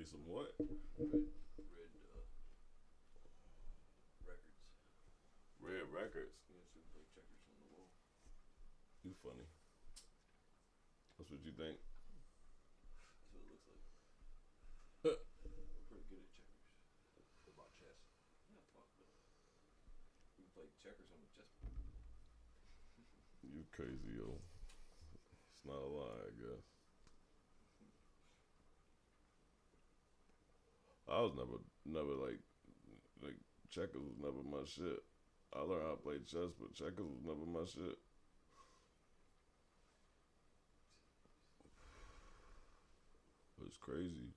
Say some what? Red records. Red records. Yeah, so we play checkers on the wall. You funny. That's what you think. That's what it looks like. We're pretty good at checkers. What about chess? Yeah, fuck no. We can play checkers on the chessboard. You crazy, yo. It's not a lie, I guess. I was never like checkers was never my shit. I learned how to play chess, but checkers was never my shit. It's crazy.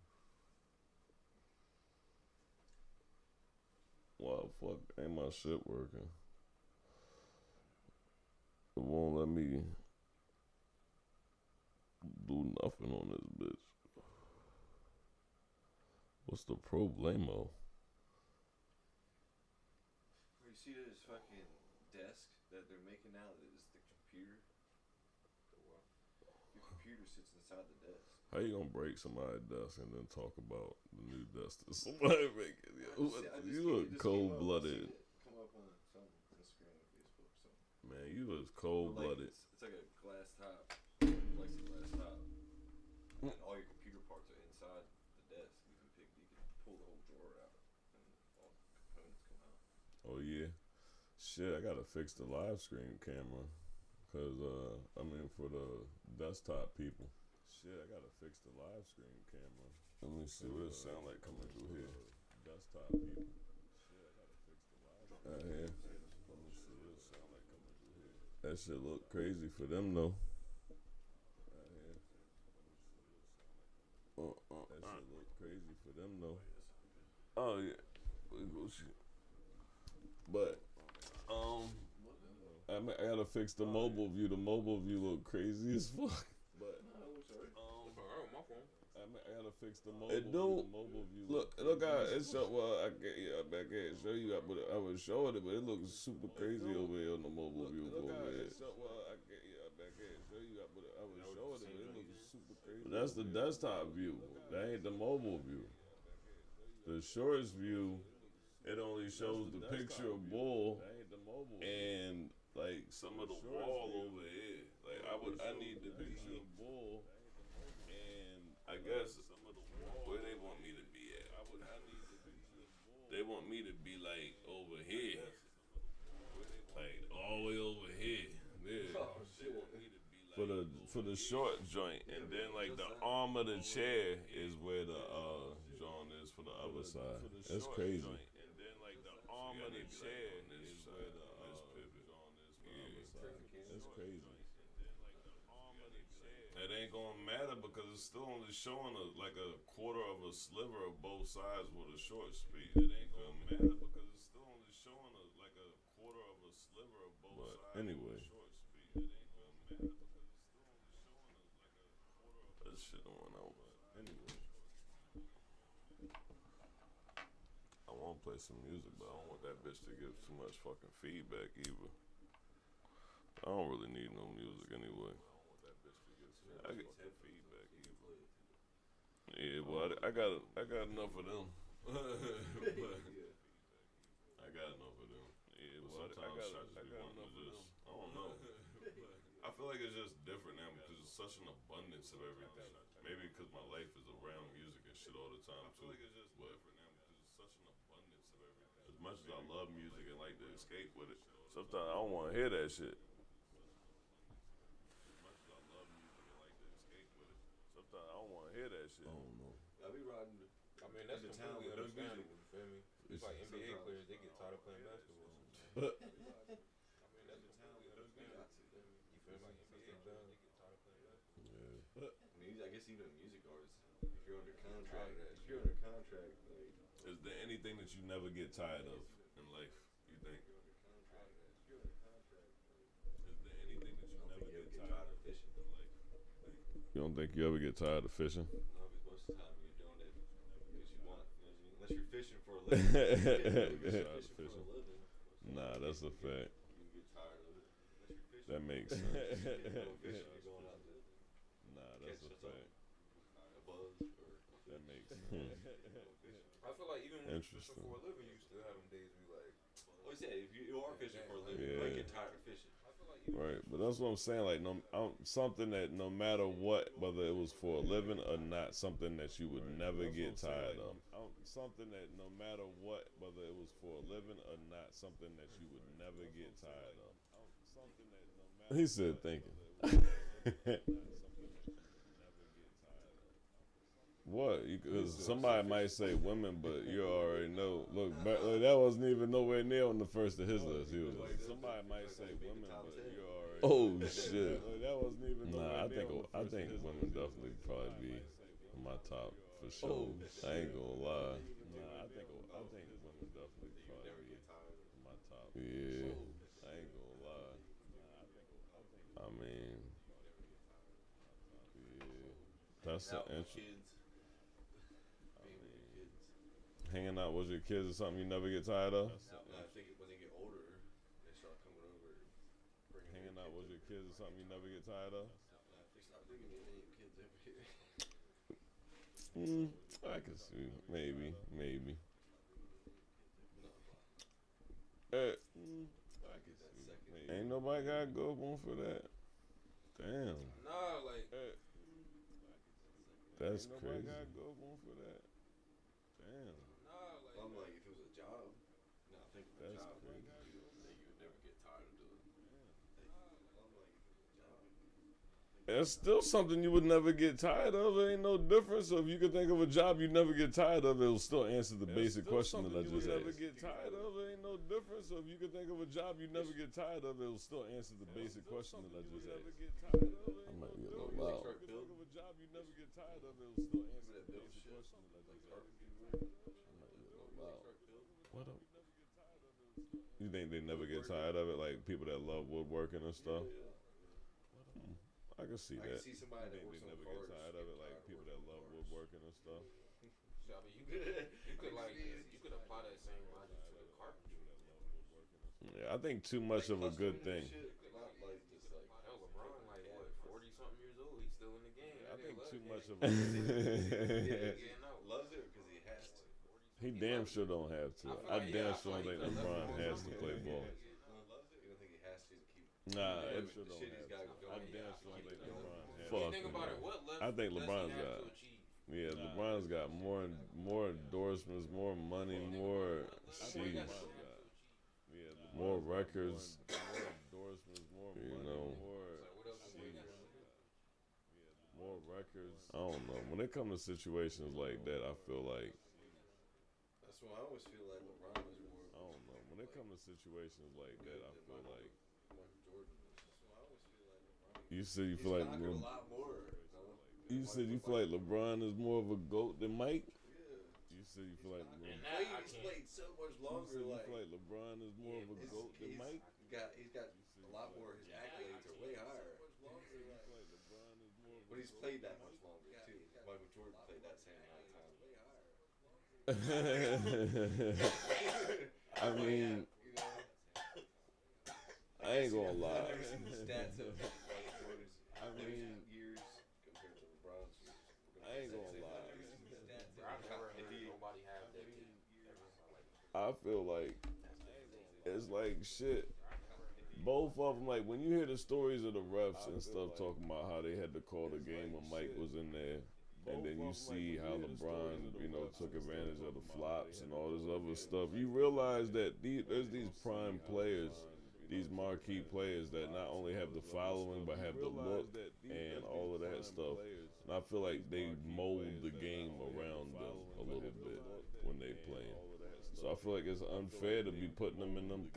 Wow, fuck, ain't my shit working. It won't let me do nothing on this bitch. What's the problemo? You see this fucking desk that they're making now that is the computer? The what? Your computer sits inside the desk. How you gonna break somebody's desk and then talk about the new desk that somebody making? You look cold blooded. Come up on some Instagram or Facebook or something. Man, you was cold blooded. It's like a glass top, plexiglass top, and all your computer parts are inside the desk. You can pull the whole drawer out, and all the components come out. Oh yeah, shit. I gotta fix the live screen camera, cause for the desktop people. Shit, I gotta fix the live screen camera. Let me see what it sound like coming through here. Desktop people. Shit, I gotta fix the live screen. Here. Let me see what it sound like coming through here. That shit look crazy for them though. That shit look crazy for them though. Oh yeah. But I gotta fix the mobile view. The mobile view look crazy as fuck. But my phone. I gotta fix the mobile view. The mobile view. Look out! It's so well. I can't show you, but I was showing it, but it looks super crazy over here on the mobile view. Over here. I can't show you, but I was showing it, but it looks super crazy. But that's the desktop view. That ain't the mobile view. The shorts view, it only shows the picture of Bull and like some of the wall over here. Like I need the picture of Bull and I guess where they want me to be at. They want me to be like over here, like all the way over here. Yeah. Oh shit! For the short joint, and then like the arm of the chair is where the joint is for the other side. That's crazy. And then like the arm of the chair is where the joint is for the other side. That's crazy. It ain't gonna matter because it's still only showing a quarter of a sliver of both sides with a short speed. It ain't gonna matter because it's still only showing a quarter of a sliver of both sides with a short speed. It ain't gonna matter because it's still only showing a quarter of that shit don't out. Anyway, I want to play some music, but I don't want that bitch to give too much fucking feedback either. I don't really need no music anyway. I get feedback either. Yeah, well, I got enough of them. I got enough of them. Yeah, well, I got enough of them. I don't know. I feel like it's just different now because there's such an abundance of everything. Maybe because my life is around music and shit all the time too. But there's such an abundance of everything. As much as I love music and like to escape with it, sometimes I don't want to hear that shit. Sometimes I don't want to hear that shit. I don't know. I be riding. I mean, that's completely understandable. You feel me? It's like NBA players, they get tired of playing basketball. I mean, that's completely understandable. You feel me? Like NBA players, they get tired of playing basketball. Yeah. I mean, I guess even music artists, if you're under contract, like. Is there anything that you never get tired of in life? You think? Is there anything that you never get tired of fishing in life? You don't think you ever get tired of fishing? No, because most of the time you're doing it because you want. Unless you're fishing for a living. Nah, that's a fact. You get tired of it. Unless you're fishing. That makes sense. You're going fishing, you're going out to Nah, that's a fact. a buzz or a That makes sense. I feel like even when you fishing Interesting. for a living, you still have them days where you like, Well, you say if you are fishing for a living, you might get tired of fishing. Right, but that's what I'm saying. Like, something that no matter what, whether it was for a living or not, something that you would never get tired of. Something that no matter what, whether it was for a living or not, something that you would never get tired of. He said, thinking. What? Because somebody might say women, but you already know. Look, that wasn't even nowhere near on the first of his list. He was. Somebody might say women, but you already. Oh shit! That wasn't even. Nah, I think women definitely probably be on my top for sure. Oh, I ain't gonna lie. Nah, I think women definitely probably be on my top. Yeah, I ain't gonna lie. I mean, yeah, that's an interesting. Hanging out with your kids is something you never get tired of? I think when they get older, they start coming over and bringing Hanging out with your kids is something you never get tired of? They start bringing their kids over here. I can see. Maybe. No. I can see. Maybe. Ain't nobody got to go on for that. Damn. nah, like. That's crazy. Nobody got to go on for that. Damn. I'm like, if it was a job, no, I think of a job crazy. that you would never get tired of doing. I'm like, if it was a job. It's still something you would never get tired of. It ain't no difference. So if you could think of a job you never get tired of, it'll still answer the basic question that I just asked. Never get tired of. It ain't no difference. So if you could think of a job you never get tired of, it'll still answer the basic question that I just asked. I might be a little loud. If you could think of a job you never get tired of, it'll still answer the basic question that I just asked. What up? You think they never get tired of it? Like people that love woodworking and stuff? I can see that. I can see somebody that works they on never cars. get tired of it? Like people that love woodworking and stuff? I mean, you could apply that same logic to the carpentry. Yeah, I think too much of a good thing. Not like just like. Hell, LeBron, like what, 40 something years old? He's still in the game. I think too much of a Loves it because he has to. He damn sure don't have to. I damn sure don't think LeBron has to play ball. He loves it. You don't think he has to keep. Nah, it sure don't have to. I damn sure don't think LeBron has to. Fuck. Think about it. What left I think LeBron's does he got. have to achieve? Yeah, LeBron's got more endorsements, more money, more sheesh. More records, more endorsements, more money, more records. I don't know. When it comes to situations like that, I feel like. That's why I always feel like LeBron is more. I don't know. When it comes to situations like that, I feel like. Michael Jordan. That's why I always feel like LeBron. You said you feel like. A lot more. You said you feel like LeBron is more of a GOAT than Mike? Yeah. You said you feel like. He's played so much longer. You feel like LeBron is more of a GOAT than Mike? He's got a lot more. His accolades are way higher. But he's played that much longer too. Michael Jordan played that same amount of time. I mean, I ain't gonna lie. I've never seen the stats of Michael Jordan's years compared to LeBron's years. I ain't gonna lie. Nobody have that. I feel like it's like shit. Both of them, like when you hear the stories of the refs and stuff talking about how they had to call the game when Mike was in there, and then you see how LeBron, took advantage of the flops and all this other stuff, you realize that there's these prime players, these marquee players that not only have the following but have the look and all of that stuff. And I feel like they mold the game around them a little bit when they play. So I feel like it's unfair to be putting them in them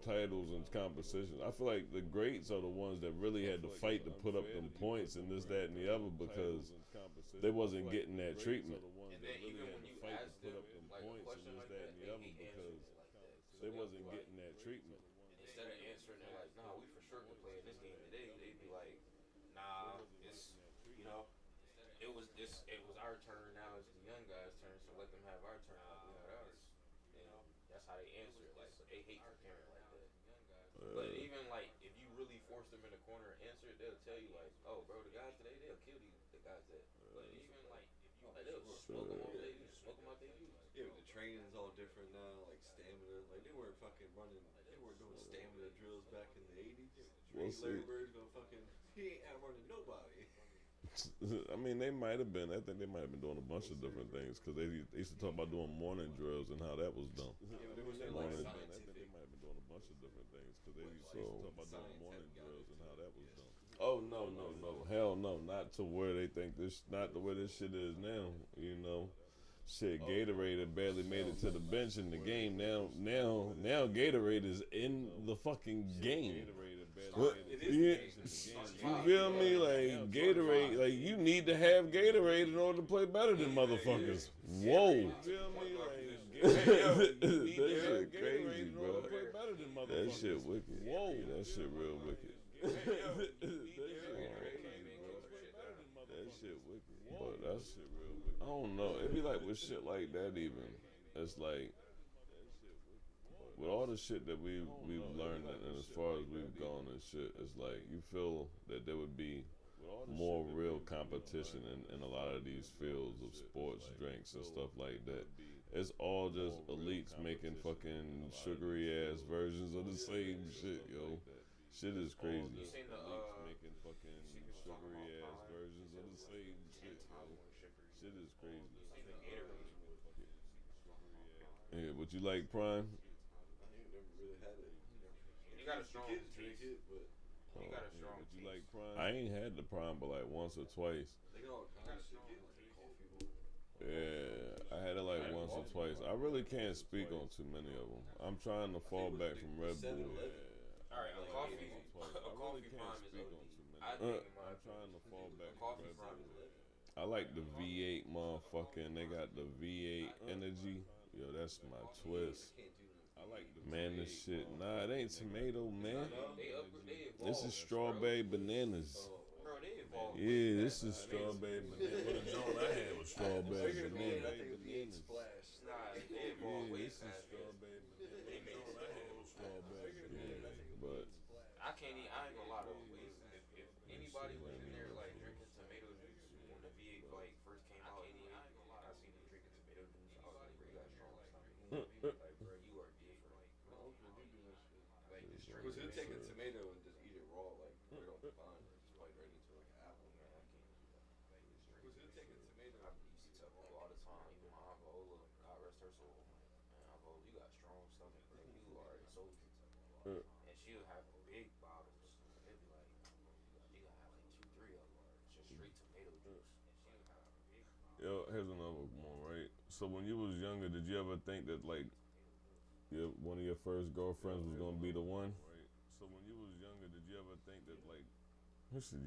titles and competitions. I feel like the greats are the ones that really had to fight to put up them points and this, that, and the other because they wasn't getting that treatment. And then even when you ask them like a question like that, they answer like that. They wasn't getting that treatment. Instead of answering it like, nah, we for sure can play in this game today, they'd be like, nah, it was our turn, now it's the young guys' turn, so let them have our turn like we had ours. That's how they answer it. Like they hate preparing like that. But even like if you really force them in the corner and answer it, they'll tell you like, "Oh, bro, the guys today they'll kill the guys that." But even like if you Like they'll smoke them all day, smoke them out their youth. Yeah, but the training's all different now, like stamina. Like they weren't fucking running, they weren't doing stamina drills back in the 80s. Larry Bird's gonna fucking, he ain't out running nobody. I mean, they might have been. I think they might have been doing a bunch of different things because they used to talk about doing morning drills and how that was done. Yeah, but there was no Morning, like I think they scientific. might have been doing a bunch of different things because they used to talk about doing morning drills and how that was done. Oh no, hell no, not to where they think this, not the way this shit is now. You know, shit, Gatorade had barely made it to the bench in the game. Now Gatorade is in the fucking game. What? You feel me? Like Gatorade, like you need to have Gatorade in order to play better than motherfuckers. Whoa. That shit crazy, bro. That shit wicked. Whoa. That shit real wicked. That shit wicked. But that's, I don't know. It'd be like with shit like that even. It's like, with all the shit that we've learned and as far as we've gone and shit, it's like you feel that there would be more real competition in a lot of these fields of sports, drinks, and stuff like that. It's all just elites making fucking sugary ass versions of the same shit, yo. Shit is crazy. You seen the making fucking sugary ass versions of the same shit, yo. Shit is crazy. Yeah, but you like Prime? I ain't never really had it. You got a strong kids drink it, but you got a strong but you taste. like Prime? I ain't had the Prime but like once or twice. they got all kinds of shit. Like coffee. Yeah, I had it like once or twice. I really can't speak on too many of them. I'm trying to fall back from Red Bull. All right, a coffee prime is OD. I think I'm trying to fall back from coffee Red prime is Bull. OD. I like the V8 motherfucking. They got the V8 energy. Yo, that's my twist. I like the man, this shit. Nah, it ain't tomato, man. They evolved. This is strawberry bananas. Bro, they evolved. Yeah, this is strawberry bananas. What the joint I had was strawberry bananas. think it'd be splash. Nah, they evolved way This is past that. strawberry They bananas. made The joint I had was strawberry bananas. But I can't eat. I ain't gonna lie though. If anybody was in there like drinking tomato juice when the V8 like first came out, I ain't gonna lie. I seen them drinking tomato juice. I was like, bro, you got strong stomach. Like, bro, you are different. Like this drink. Because he'll take a tomato and just eat it raw, like right off the vine, just bite right into like an apple. Because he'll take a tomato. I used to tell people all the time, even my Aunt Viola, God rest her soul. Man, Aunt Viola, you got strong stomach, bro. You are a soldier. And she'll have big bottles. It'd be like, you gotta have like 2, 3 of them, just straight tomato juice. And she'll have big bottles. yo, here's another one, right? So when you was younger, did you ever think that like one of your first girlfriends was gonna be the one? Right. So when you was younger, did you ever think that like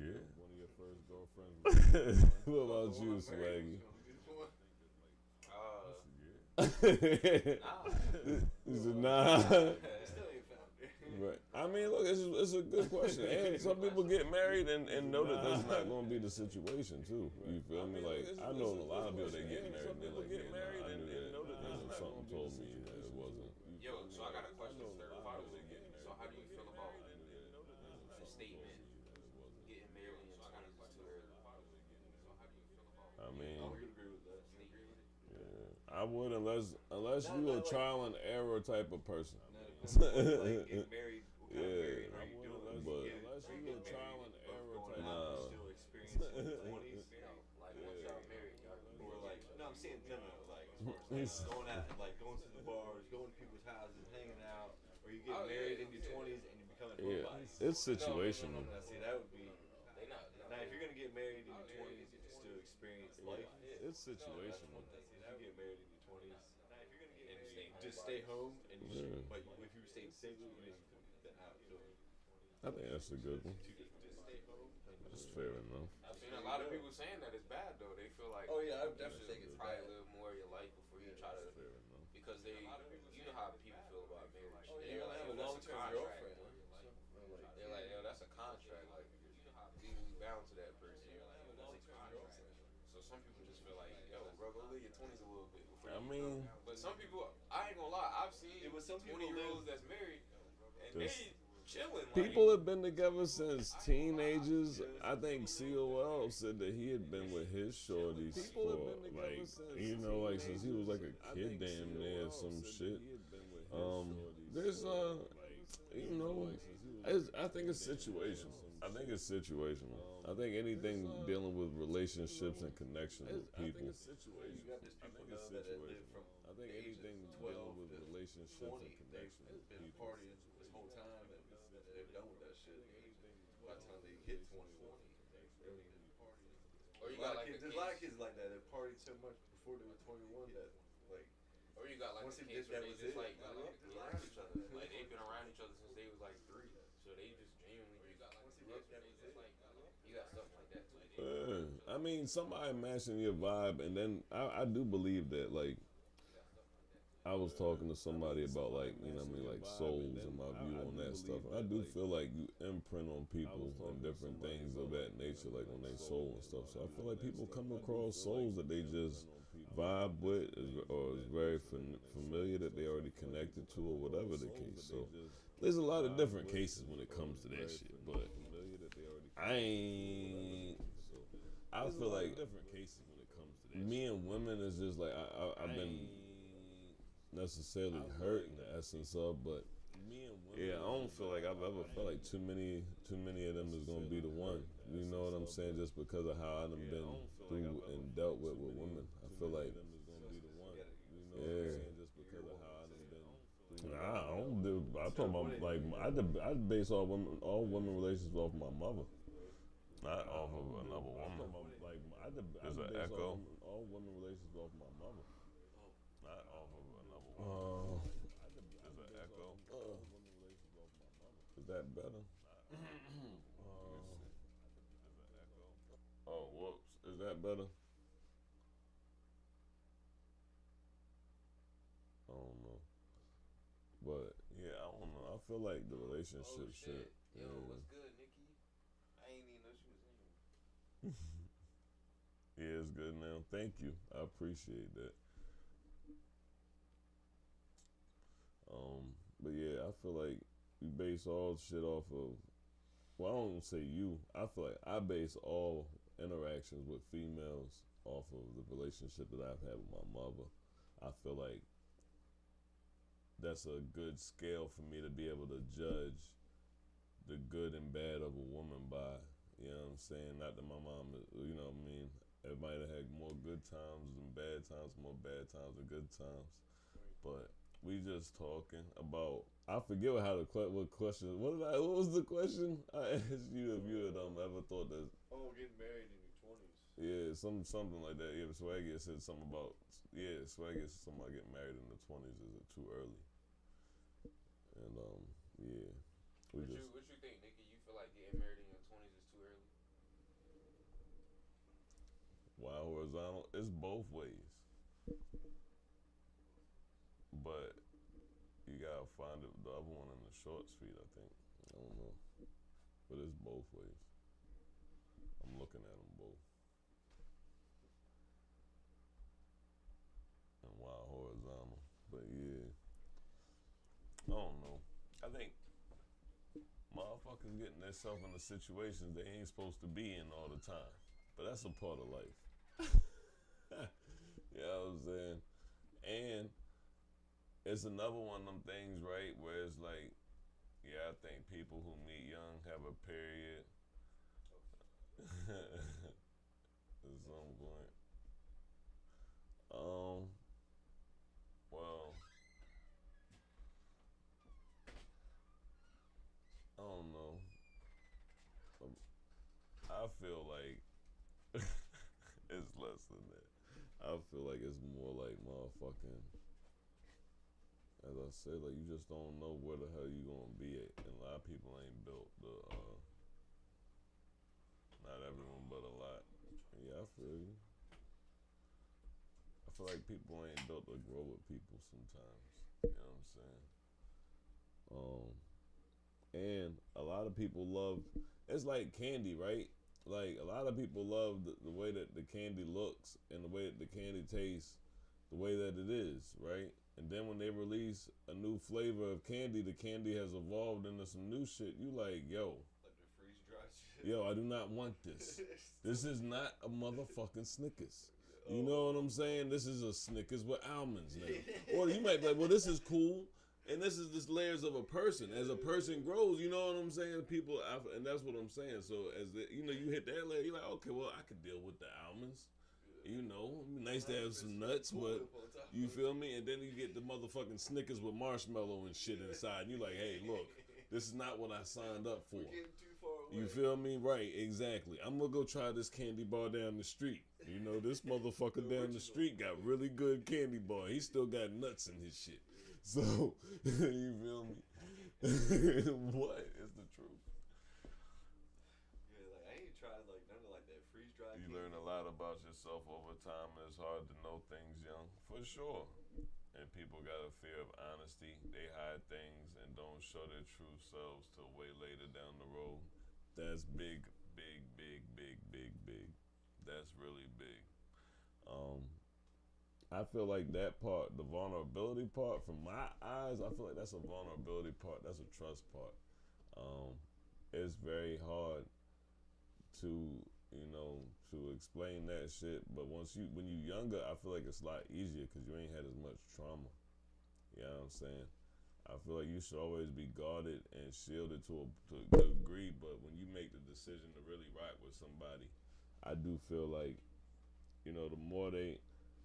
yeah, one of your first girlfriends was gonna be the one? What about you, Swaggy? He said, nah. Still ain't found it. Right. I mean, look, it's a good question. And some people get married and know that that's not going to be the situation, too. You feel me? Like, I know a lot of people that get married and they're like, yeah, nah, I knew that. Something told me that it wasn't. Yo, so I got a question. So how do you feel about the statement, getting married in your 20s is too early? I mean, I would agree with that. yeah, I would unless you a trial and error type of person. Like get married. What kind of married are you doing? But unless you a trial and error type. Nah. Still experiencing the 20s. Like once y'all married, y'all Or like, no, I'm saying no, like as far as like going out, like going to the bars, going to people's houses, hanging out, or you get married in your 20s and you become a Yeah, it's situational. Now, see, that would be. they not. Now, if you're gonna get married in your 20s and still experience life, It's situational. if you get married in your 20s and just stay home, and you should, but if you stayed single, you didn't then out. I think that's a good one. Just stay home. That's fair enough. I've seen a lot of people saying that it's bad though. They feel like Oh yeah, I would you definitely think should it's probably bad. live more of your life before you try to, Fair enough. because they, you know how people feel about marriage. Oh They're yeah, you're like, gonna have a yo, that's long-term contract. girlfriend. They're like, yo, that's a contract. Like, legally bound to that person. That's a contract. So some people just feel like, yo, bro, go live your 20s a little bit before I you. mean, But some people, I ain't gonna lie, I've seen Yeah, but some people 20-year-olds that's married, and Just- chilling. People have been together since teenagers. I think COL said that he had been with his shorties for like, like since he was like a kid, damn near some shit. There's I think it's situational. I think it's situational. I think anything dealing with relationships and connections with people. You got this people now that live from I think anything dealing with relationships and connections with been people. partying this whole time and they're done with that shit. By the time they hit 21, they don't even party. Or you got like there's a lot of kids like that that partied so much before they were 21 that like. Or you got like once the they kids did where that they was just it. like around each other. Like they've been around each other since they was like 3. So they just genuinely just Once they did that was it. you got stuff like that too. I mean, somebody matching your vibe, and then I do believe that, like, I was talking to somebody about, like, like souls and my view on that stuff. And I do feel like you imprint on people and different things of that nature, like on their soul and stuff. So I feel like people come across souls that they just vibe with or is very familiar, that they already connected to, or whatever the case. So there's a lot of different cases when it comes to that shit, but I feel like different cases when it comes to that. Me and women is just like I've been necessarily hurt in the essence of, but yeah, I don't feel like I've ever felt like too many of them is gonna be the one. You know what I'm saying? Just because of how I've been through and dealt with women, I feel like yeah. Nah, I don't do. I talk about like I base all women relations off my mother, not off of another woman. There's an echo. All women relations off my mother, not off of another woman. There's an echo. Is that better? Oh, whoops. Is that better? I don't know. But yeah, I don't know. I feel like the relationship shit. Yo, Yeah. what's good, Nikki? I ain't even know she was in here. Yeah, it's good now. Thank you. I appreciate that. But yeah, I feel like we base all shit off of. Well, I don't say you. I feel like I base all interactions with females off of the relationship that I've had with my mother. I feel like that's a good scale for me to be able to judge the good and bad of a woman by. You know what I'm saying? Not that my mom, you know what I mean? It might have had more good times than bad times, more bad times than good times. But we just talking about. I forget what question. What was the question? I asked you if you had ever thought that. Oh, getting married in your 20s. Yeah, something like that. Yeah, Swaggy said something about. Yeah, Swaggy said something about getting married in the 20s. Is it too early? And yeah. What you think, Nikki? You feel like getting married in your 20s is too early? Wild horizontal. It's both ways. But you gotta find the other one in the short speed, I think. I don't know. But it's both ways. I'm looking at them both. And wild horizontal. But yeah. I don't know. I think motherfuckers getting themselves into situations they ain't supposed to be in all the time. But that's a part of life. You know what I'm saying? And it's another one of them things, right, where it's like, yeah, I think people who meet young have a period at some point. Well, I don't know. I feel like it's less than that. I feel like it's more like motherfucking. As I said, like you just don't know where the hell you gonna be at, and a lot of people ain't built the. Not everyone, but a lot. Yeah, I feel you. I feel like people ain't built to grow with people sometimes. You know what I'm saying? And a lot of people love. It's like candy, right? Like a lot of people love the way that the candy looks and the way that the candy tastes, the way that it is, right? And then when they release a new flavor of candy, the candy has evolved into some new shit. You like, yo. Like the freeze dried shit. Yo, I do not want this. This is not a motherfucking Snickers. You know what I'm saying? This is a Snickers with almonds now. Or you might be like, well, this is cool. And this is just layers of a person. As a person grows, you know what I'm saying? People, and that's what I'm saying. So as you hit that layer, you're like, okay, well, I could deal with the almonds. You know, it'd be nice to have some nuts, but you feel me? And then you get the motherfucking Snickers with marshmallow and shit inside. And you're like, hey, look, this is not what I signed up for. You feel me? Right, exactly. I'm going to go try this candy bar down the street. You know, this motherfucker down the street got really good candy bar. He still got nuts in his shit. So, you feel me? What is the truth? Yeah, like I ain't tried like none of like that freeze dried. You learn a lot about yourself over time, and it's hard to know things young, for sure. And people got a fear of honesty. They hide things and don't show their true selves till way later down the road. That's big, big, big, big, big, big. That's really big. I feel like that part, the vulnerability part, from my eyes, I feel like that's a vulnerability part. That's a trust part. It's very hard to, to explain that shit. But when you're younger, I feel like it's a lot easier because you ain't had as much trauma. You know what I'm saying? I feel like you should always be guarded and shielded to a degree. But when you make the decision to really rock with somebody, I do feel like,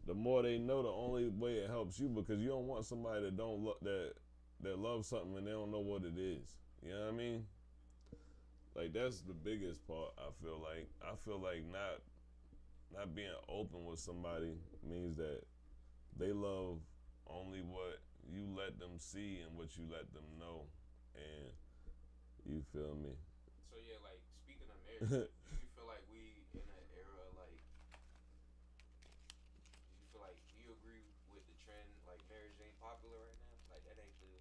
the more they know, the only way it helps you, because you don't want somebody that that loves something and they don't know what it is. You know what I mean? Like, that's the biggest part. I feel like not being open with somebody means that they love only what you let them see and what you let them know, and you feel me? So yeah, like speaking of marriage, do you feel like we in an era like? Do you feel like you agree with the trend like marriage ain't popular right now? Like that ain't really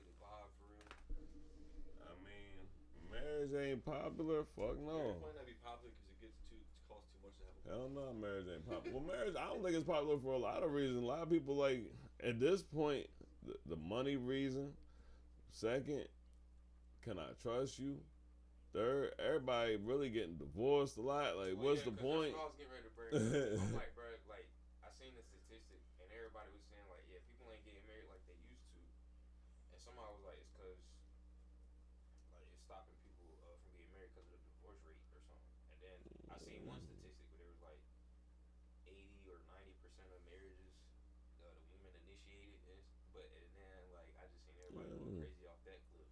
the vibe for real. I mean, marriage ain't popular. Fuck no. Marriage might not be popular because it costs too much to have a Hell no, marriage ain't popular. Well, marriage, I don't think it's popular for a lot of reasons. A lot of people, like, at this point, the money reason. Second, can I trust you? Third, everybody really getting divorced a lot. Like, what's the point? That's what I was getting ready to bring up. I'm like, bro, like, I seen the statistic, and everybody was saying, like, yeah, people ain't getting married like they used to. And somebody was like, it's because, like, it's stopping people from getting married because of the divorce rate or something. And then I seen one statistic where there was like 80 or 90% of marriages, the women initiated this, but and then like I just seen everybody going crazy off that clip.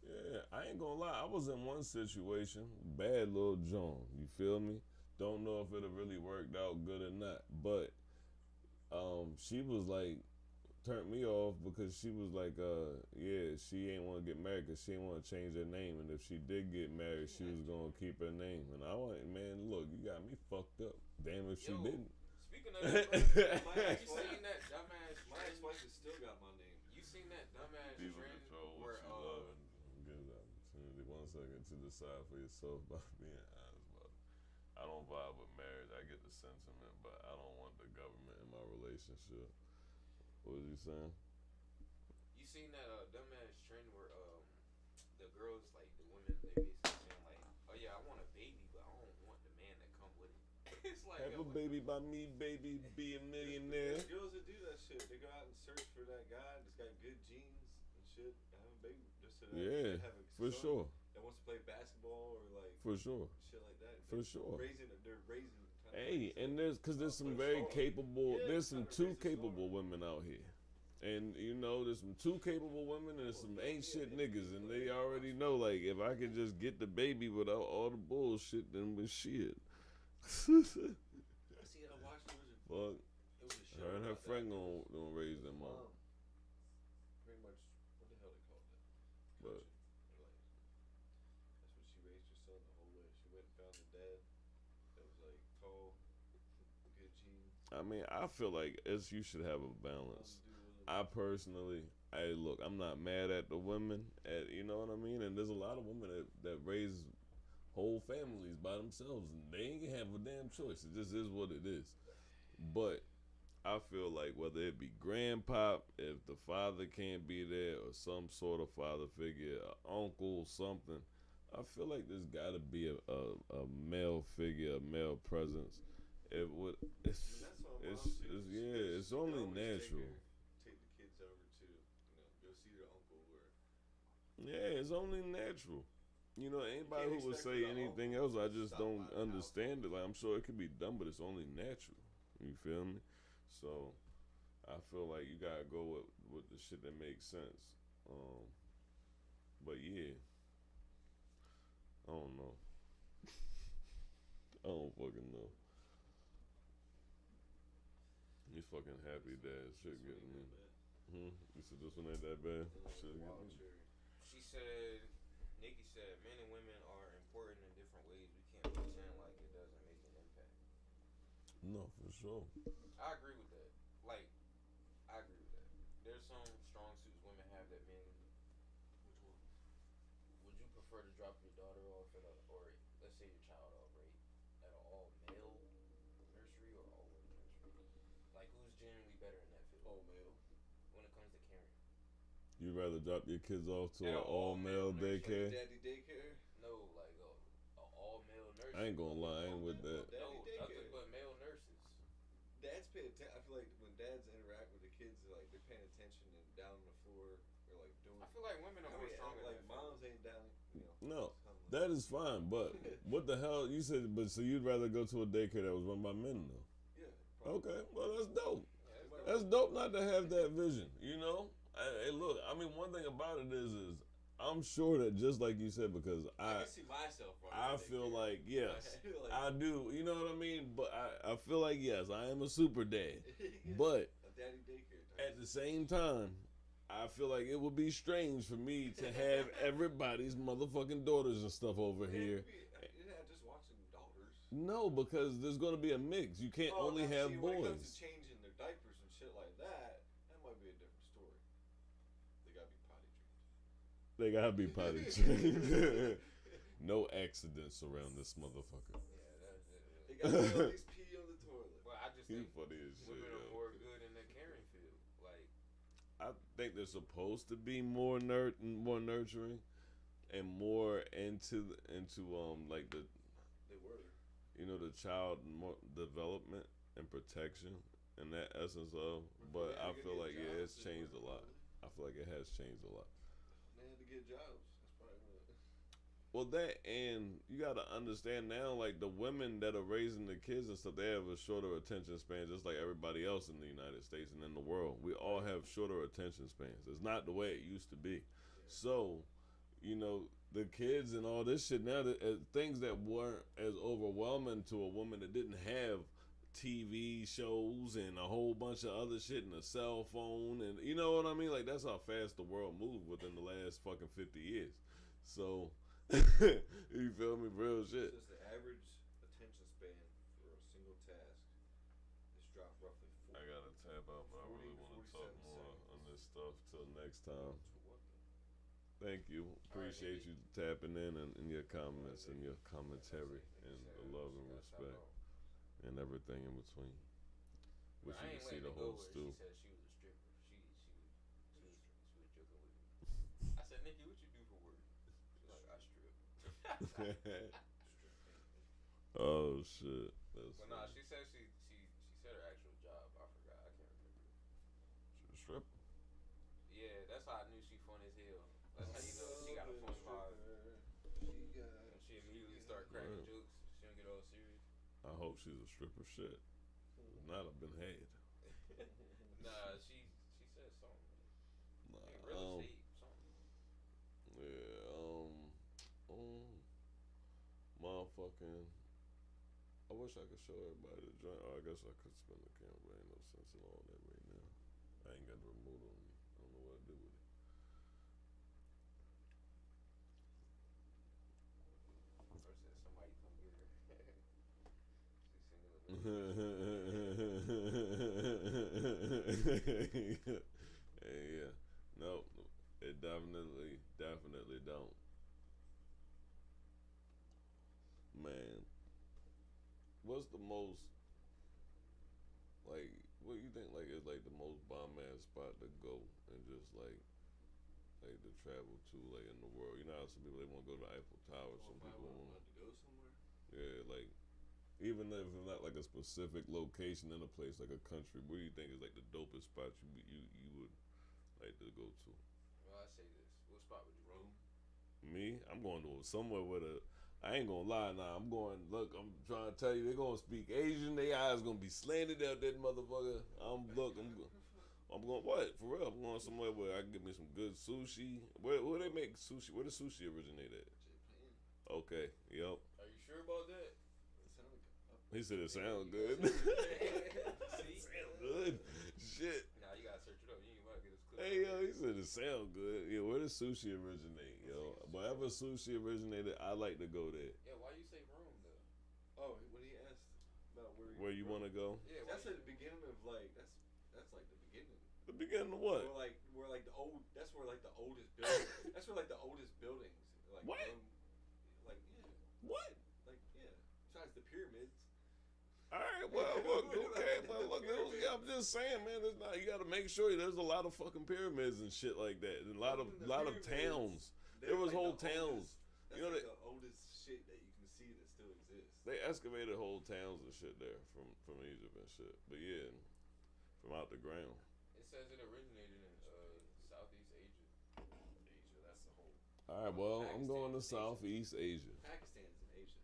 Yeah, I ain't gonna lie. I was in one situation, bad little John. You feel me? Don't know if it have really worked out good or not, but she was like, turned me off because she was like, yeah, she ain't want to get married because she ain't want to change her name, and if she did get married, she was gonna keep her name. And I went, man, look, you got me fucked up. Damn if she didn't. Speaking of that, you seen that dumbass? My ex-wife has still got my name. You seen that dumbass People trend control what where you love and give the opportunity 1 second to decide for yourself by being honest about it. I don't vibe with marriage. I get the sentiment, but I don't want the government in my relationship. What was you saying? you seen that dumbass trend where the girls like the women they basically saying like, oh yeah, I want a baby, but I don't want the man that come with it. It's like Have a baby by me, baby, be a millionaire. There's girls that do that shit. They go out and search for that guy that's got good genes and shit. Have a baby just so that have a for son sure. that wants to play basketball or like For sure. shit like that. For sure. They're raising. Hey, and there's some very capable. There's some too capable women out here, and there's some too capable women and some ain't shit niggas, and they already know like if I could just get the baby without all the bullshit, then with shit. I see. I watched it. Fuck. It was a show. Her and her friend gonna raise them up. Pretty much. What the hell they call that? But Like, that's what she raised her son the whole way. She went and found the dad that was like tall, good genes. I mean, I feel like you should have a balance. I personally, look, I'm not mad at the women, you know what I mean? And there's a lot of women that raise whole families by themselves, and they ain't have a damn choice. It just is what it is. But I feel like whether it be grandpa, if the father can't be there, or some sort of father figure, an uncle, something, I feel like there's got to be a male figure, a male presence. It would. That's what my mom too. Yeah. It's only natural. Take the kids over to go see their uncle or. Yeah, it's only natural. Anybody who would say anything else, I just don't understand it. Like, I'm sure it could be done, but it's only natural. You feel me? So, I feel like you gotta go with the shit that makes sense. But yeah, I don't know. I don't fucking know. He's fucking happy that shit getting me. You said this one ain't that bad? Shit getting me. She said, Nikki said, men and women are important in different ways. We can't pretend like it doesn't make an impact. No, for sure. I agree with that. Like, I agree with that. There's some strong suits women have that men. Which one? Would you prefer to drop your daughter off at or let's say your child off, right, at an all male nursery or all women nursery? Like, who's generally better in that field? All male. When it comes to caring. You'd rather drop your kids off to an all male daycare? Like daddy daycare? No, like a all male nursery. I ain't gonna lie, I ain't with that. No, nothing but male nurses. Dads pay attention. I feel like when dads interact with the kids, like they're paying attention and down on the floor, or like doing. I feel like women are more stronger. Like moms ain't down. No, that is fine. But what the hell you said? But so you'd rather go to a daycare that was run by men, though? Yeah. Okay, well that's dope. That's dope not to have that vision. Hey, look. I mean, one thing about it is I'm sure that just like you said, because I can see myself. I feel like yes, I do. You know what I mean? But I feel like yes, I am a super dad. But a daddy daycare. At the same time, I feel like it would be strange for me to have everybody's motherfucking daughters and stuff over here. You're not just watching daughters. No, because there's gonna be a mix. You can't only have boys. When it comes to changing their diapers and shit like that, that might be a different story. They gotta be potty trained. No accidents around this motherfucker. Yeah, that's it. They gotta at least pee on the toilet. Well, I just think funny as shit, women are more good in the caring field. Like, I think they're supposed to be more nurturing, and more into like the. They were. The child development and protection and that essence of. But I feel like it's changed a lot. I feel like it has changed a lot. They had to get jobs. That's probably what. Well, that, and you got to understand now, like the women that are raising the kids and stuff, they have a shorter attention span, just like everybody else in the United States and in the world. We all have shorter attention spans. It's not the way it used to be. Yeah. So, the kids and all this shit now, things that weren't as overwhelming to a woman that didn't have TV shows and a whole bunch of other shit and a cell phone, and you know what I mean? Like, that's how fast the world moved within the last fucking 50 years. So, you feel me? Real shit. It says the average attention span for a single task is dropped roughly 40. I gotta tap out, but I really want to talk more on this stuff till next time. Thank you. Appreciate you tapping in and your comments and your commentary and the love and respect and everything in between. Wish you could see the whole stew. She said she was a stripper. She was joking with me. I said, Nikki, what you do for work? She's like, I strip. Oh shit. But nah, she said she said her actual job. I forgot. I can't remember. She was a stripper. Yeah, that's how I knew she fun as hell. That's how you know she got a fun vibe. She immediately start cracking jokes. She don't get all serious. I hope she's a stripper. Shit. If not, I've been had. Nah, she said something. Nah, real estate, something. Yeah, motherfucking. I wish I could show everybody the joint. I guess I could spin the camera, but ain't no sense in all that right now. I ain't got the remote on me. I don't know what to do with it. Somebody come get her. Yeah. No, it definitely don't. Man, what's the most, like, what you think spot to go and just like to travel to like in the world. You know how some people they want to go to the Eiffel Tower. Some people want to go somewhere. Yeah, like even if it's not like a specific location in a place like a country, where do you think is like the dopest spot you would like to go to? Well, I say this. What spot would you go? Rome. Me, I'm going to somewhere with a. I ain't gonna lie now. I'm going. Look, I'm trying to tell you, they're gonna speak Asian. Their eyes gonna be slanted out that motherfucker. I'm going what for real? I'm going somewhere where I can get me some good sushi. Where they make sushi? Where does sushi originate at? Japan. Okay. Yep. Are you sure about that? It sounded good. He said it sounds good. See? Sound good. Shit. Nah, you gotta search it up. You ain't about to get this clip. Hey yo, he said it sound good. Yeah, where does sushi originate, yo? Wherever sushi originated, I like to go there. Yeah, why you say Rome though? Oh, when he asked about Where you want to go? Yeah, that's at the beginning of like that's like the beginning. The beginning of what? Where like the old. That's where like the oldest building. That's where like the oldest buildings. Like What? Like yeah. What? Like yeah. Besides the pyramids. All right, well, look, okay, well, look, I'm just saying, man. There's not. You got to make sure there's a lot of fucking pyramids and shit like that, and a lot of towns. There was like whole towns. That's You know like the oldest shit that you can see that still exists. They excavated whole towns and shit there from Egypt and shit. But yeah, from out the ground. It says it originated in Southeast Asia. That's the whole. All right, well, I'm going to Pakistan, Southeast Asia. Pakistan's in Asia,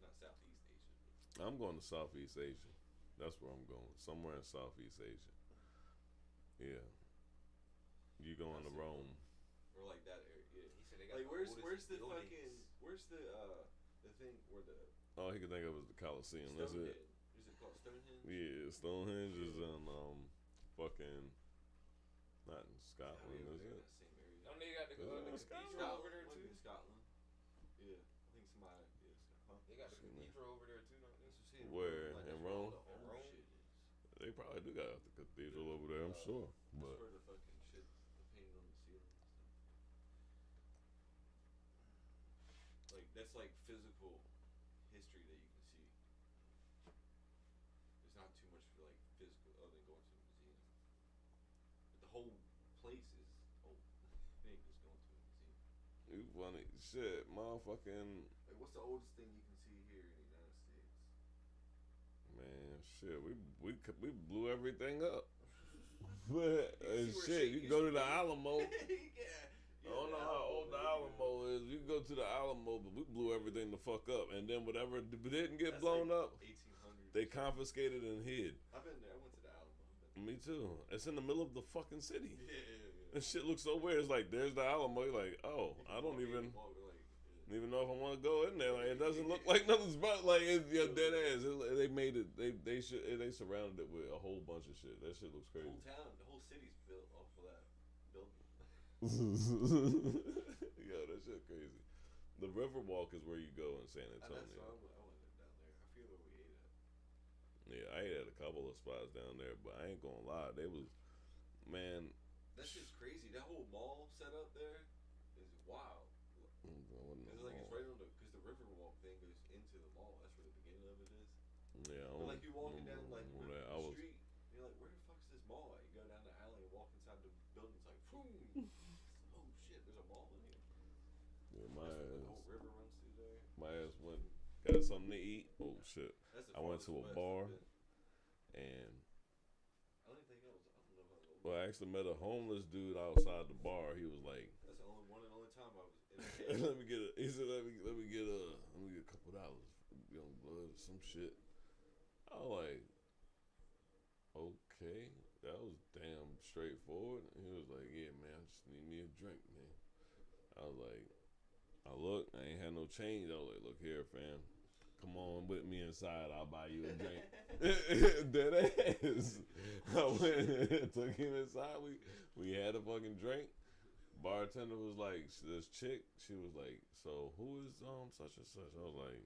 not Southeast Asia. I'm going to Southeast Asia. That's where I'm going. Somewhere in Southeast Asia. Yeah. You going to Rome? Or like that area. Yeah. He said they got Like the where's oldest the buildings. fucking where's the thing where the All he could think of was the Colosseum. That's Stonehenge. it. Is it called Stonehenge? Yeah, Stonehenge is in fucking not in Scotland, is it? Don't they got the Scotland? cathedral over there too? Scotland. Yeah, I think somebody. Yeah, Scotland. They got the cathedral over there too, don't they? Where? In Rome? In Rome. They probably do got the cathedral over there, I'm sure. But That's where the fucking shit painted on the ceiling and stuff. Like that's like physical history that you can see. There's not too much like physical other than going to a museum. But the whole place is old. You ain't just going to a museum. you funny shit, motherfucking Like what's the oldest thing you can see here in the United States? man, shit. We blew everything up. But shit you used go to to the be. Alamo. Yeah. I don't know how old the Alamo is. You can go to the Alamo, but we blew everything the fuck up. And then whatever didn't get blown like up, 1800s. they confiscated and hid. I've been there. I went to the Alamo. Me too. It's in the middle of the fucking city. Yeah. That shit looks so weird. It's like there's the Alamo. You're like, oh, I don't even know if I want to go in there. Like it doesn't look like nothing spot. Like it's dead ass. They made it. They surrounded it with a whole bunch of shit. That shit looks The crazy. whole town, the whole city's built off of that building. Yo, that shit crazy. The Riverwalk is where you go in San And that's Antonio. why I went down there. I forget where we ate at. Yeah, I ate at a couple of spots down there, but I ain't gonna lie, they was, man. That shit's crazy. That whole mall set up there is wild. It's like it's right on because the Riverwalk thing goes into the mall. That's where the beginning of it is. Yeah, But like you walking down like the I was, street, you're like, where the fuck's this mall at? You go down the alley and walk inside the building. It's like, boom. Oh shit, there's a mall in here. yeah, The whole river runs through there. my ass went, got something to eat. Oh shit, That's the I went to a farthest west bar, I've been. and I don't even think I don't know how old. well, I actually met a homeless dude outside the bar. He was like, That's the only one and only time I was in let me get a. He said, let me get a couple dollars for young blood or some shit. I was like, okay, that was damn straightforward. And he was like, yeah, man, I just need me a drink, man. I was like, I look, I ain't had no change. I was like, look here, fam. Come on with me inside. I'll buy you a drink. Dead ass. I went, took him inside. We had a fucking drink. Bartender was like, this chick. She was like, so who is such and such? I was like,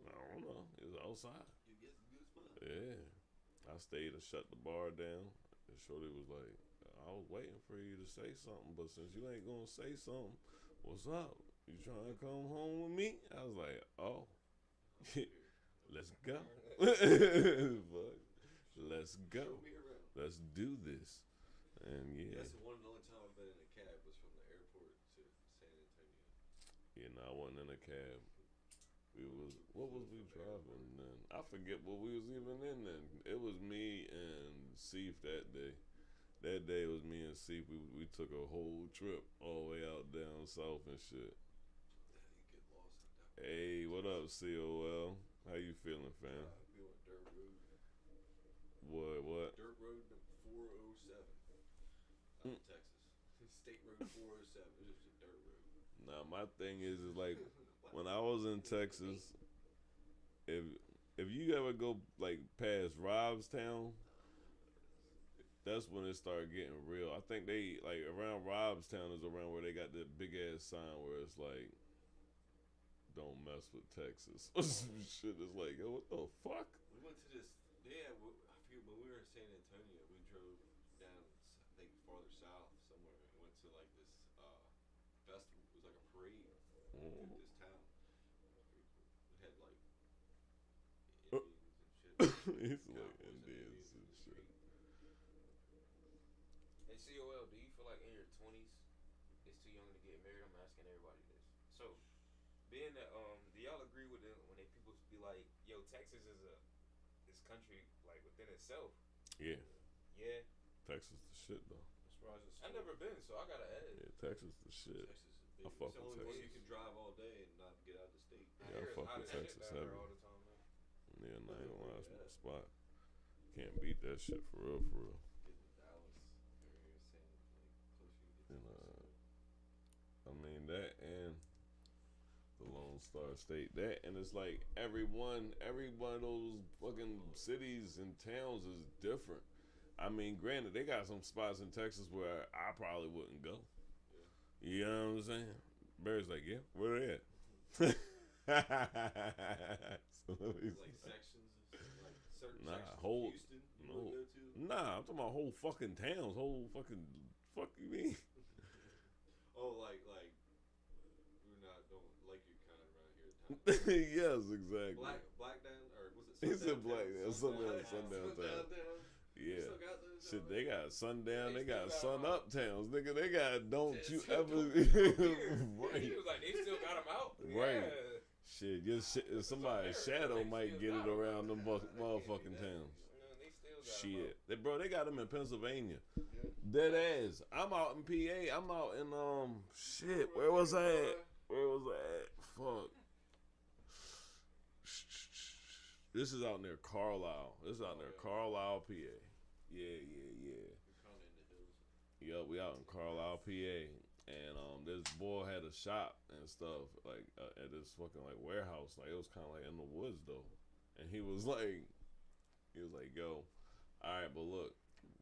I don't know. It was outside. You get some good spot. Yeah. I stayed and shut the bar down. And Shorty was like, I was waiting for you to say something, but since you ain't gonna say something, what's up? You trying to come home with me? I was like, oh. Let's go. Let's go. Show me around. Let's do this. And yeah. That's the one and only time I've been in a cab was from the airport to San Antonio. Yeah, no, I wasn't in a cab. What was we driving then? I forget what we was even in then. It was me and Seif that day. That day it was me and Seif. We took a whole trip all the way out down south and shit. You get lost. Hey, what up, COL? How you feeling, fam? We went dirt road. What? Dirt road 407 out of Texas. State road 407. It was just a dirt road. Nah, my thing is like when I was in Texas, if you ever go like past Robstown, that's when it started getting real. I think they like around Robstown is around where they got that big ass sign where it's like, "Don't mess with Texas." Shit is like, yo, what the fuck? We went to this. Yeah, I forget when we were in San Antonio. We drove down, I think, farther south somewhere. And went to like this festival. It was like a parade through this town. Pretty cool. We had like Indians and shit. It's like Indians and shit. Hey, COL, do you feel like in your 20s it's too young to get married? I'm asking everybody this. So, being that, do y'all agree with them when people be like, yo, Texas is this country like within itself? Yeah. Yeah. Texas the shit though. I've never been, so I gotta ask. Yeah, Texas the shit. Texas is big. I fuck It's the with only way Texas. you can drive all day and not get out of the state. Yeah, I fuck with Texas heavy. All the time, man. Yeah, nah, I ain't gonna lie, that's my spot. Can't beat that shit for real, for real. Get to Dallas area, closer you get to I mean that and the Lone Star State. That and it's like every one of those fucking cities and towns is different. I mean, granted, they got some spots in Texas where I probably wouldn't go. Yeah. You know what I'm saying? Barry's like, yeah, where they at? So like sections, like certain sections whole, of Houston you would go to? Nah, I'm talking about whole fucking towns, fuck you mean? Oh, like we're not don't like you kind of around here at times. Yes, exactly. Black down or was it? He said black down, sundown town. Yeah. Shit, they got sundown, they got sun up towns, nigga. They got don't you ever right. He was like, they still got them out. Right. Yeah. Shit, somebody's shadow might get it around them motherfucking towns. Shit, they got them in Pennsylvania. Dead ass. I'm out in PA. I'm out in shit. Where was I at? Fuck. This is out near Carlisle. Carlisle, PA. Yeah. Yup, we out in Carlisle, PA, and this boy had a shop and stuff like at this fucking like warehouse. Like it was kind of like in the woods though, and he was like, yo, all right, but look,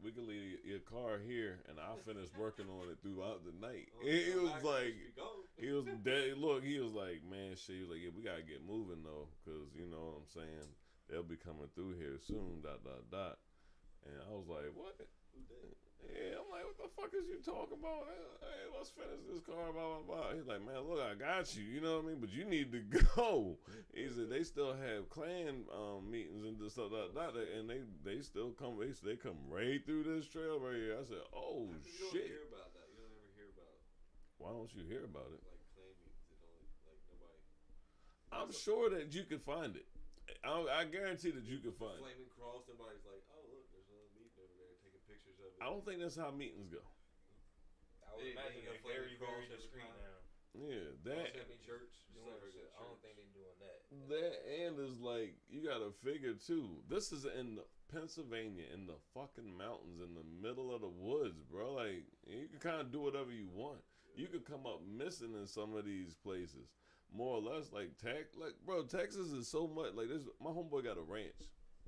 we can leave your car here, and I'll finish working on it throughout the night. He was like, he was dead. Look, he was like, man, shit. He was like, yeah, we gotta get moving though, cause you know what I'm saying, they'll be coming through here soon. ... And I was like, what? Yeah, I'm like, what the fuck is you talking about? Hey, let's finish this car, blah, blah, blah. He's like, man, look, I got you, you know what I mean? But you need to go. He said they still have clan meetings and stuff like that, and they still come, they come right through this trail right here. I said, oh, you shit. You don't hear about that. You don't ever hear about it. Why don't you hear about it? Like clan meetings, it only, like nobody. I'm sure that you could find it. I guarantee that you could find it. Flaming Cross, nobody's like, oh, look, there's another meeting over there taking pictures of it. I don't think that's how meetings go. I would imagine they're very, very discreet now. Yeah, that. Church. I don't think they're doing that. That and is like, you gotta figure too. This is in Pennsylvania, in the fucking mountains, in the middle of the woods, bro. Like, you can kind of do whatever you want. You could come up missing in some of these places. More or less, like bro, Texas is so much like this. My homeboy got a ranch,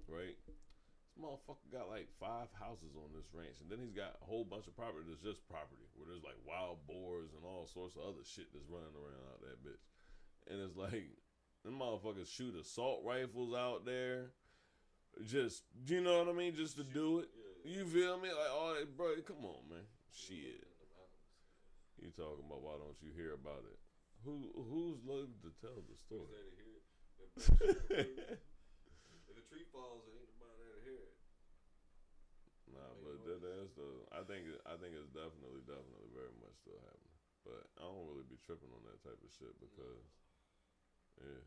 right? This motherfucker got like 5 houses on this ranch, and then he's got a whole bunch of property that's just property, where there's like wild boars and all sorts of other shit that's running around out that bitch. And it's like, them motherfuckers shoot assault rifles out there, just, you know what I mean, just to do it. You feel me? Like, all that, bro, come on, man. Shit. You talking about why don't you hear about it? Who's lived to tell the story? Who's there to hear it? If a tree falls, ain't nobody there to hear it. Nah, but that is the. I think it's definitely very much still happening. But I don't really be tripping on that type of shit because, yeah.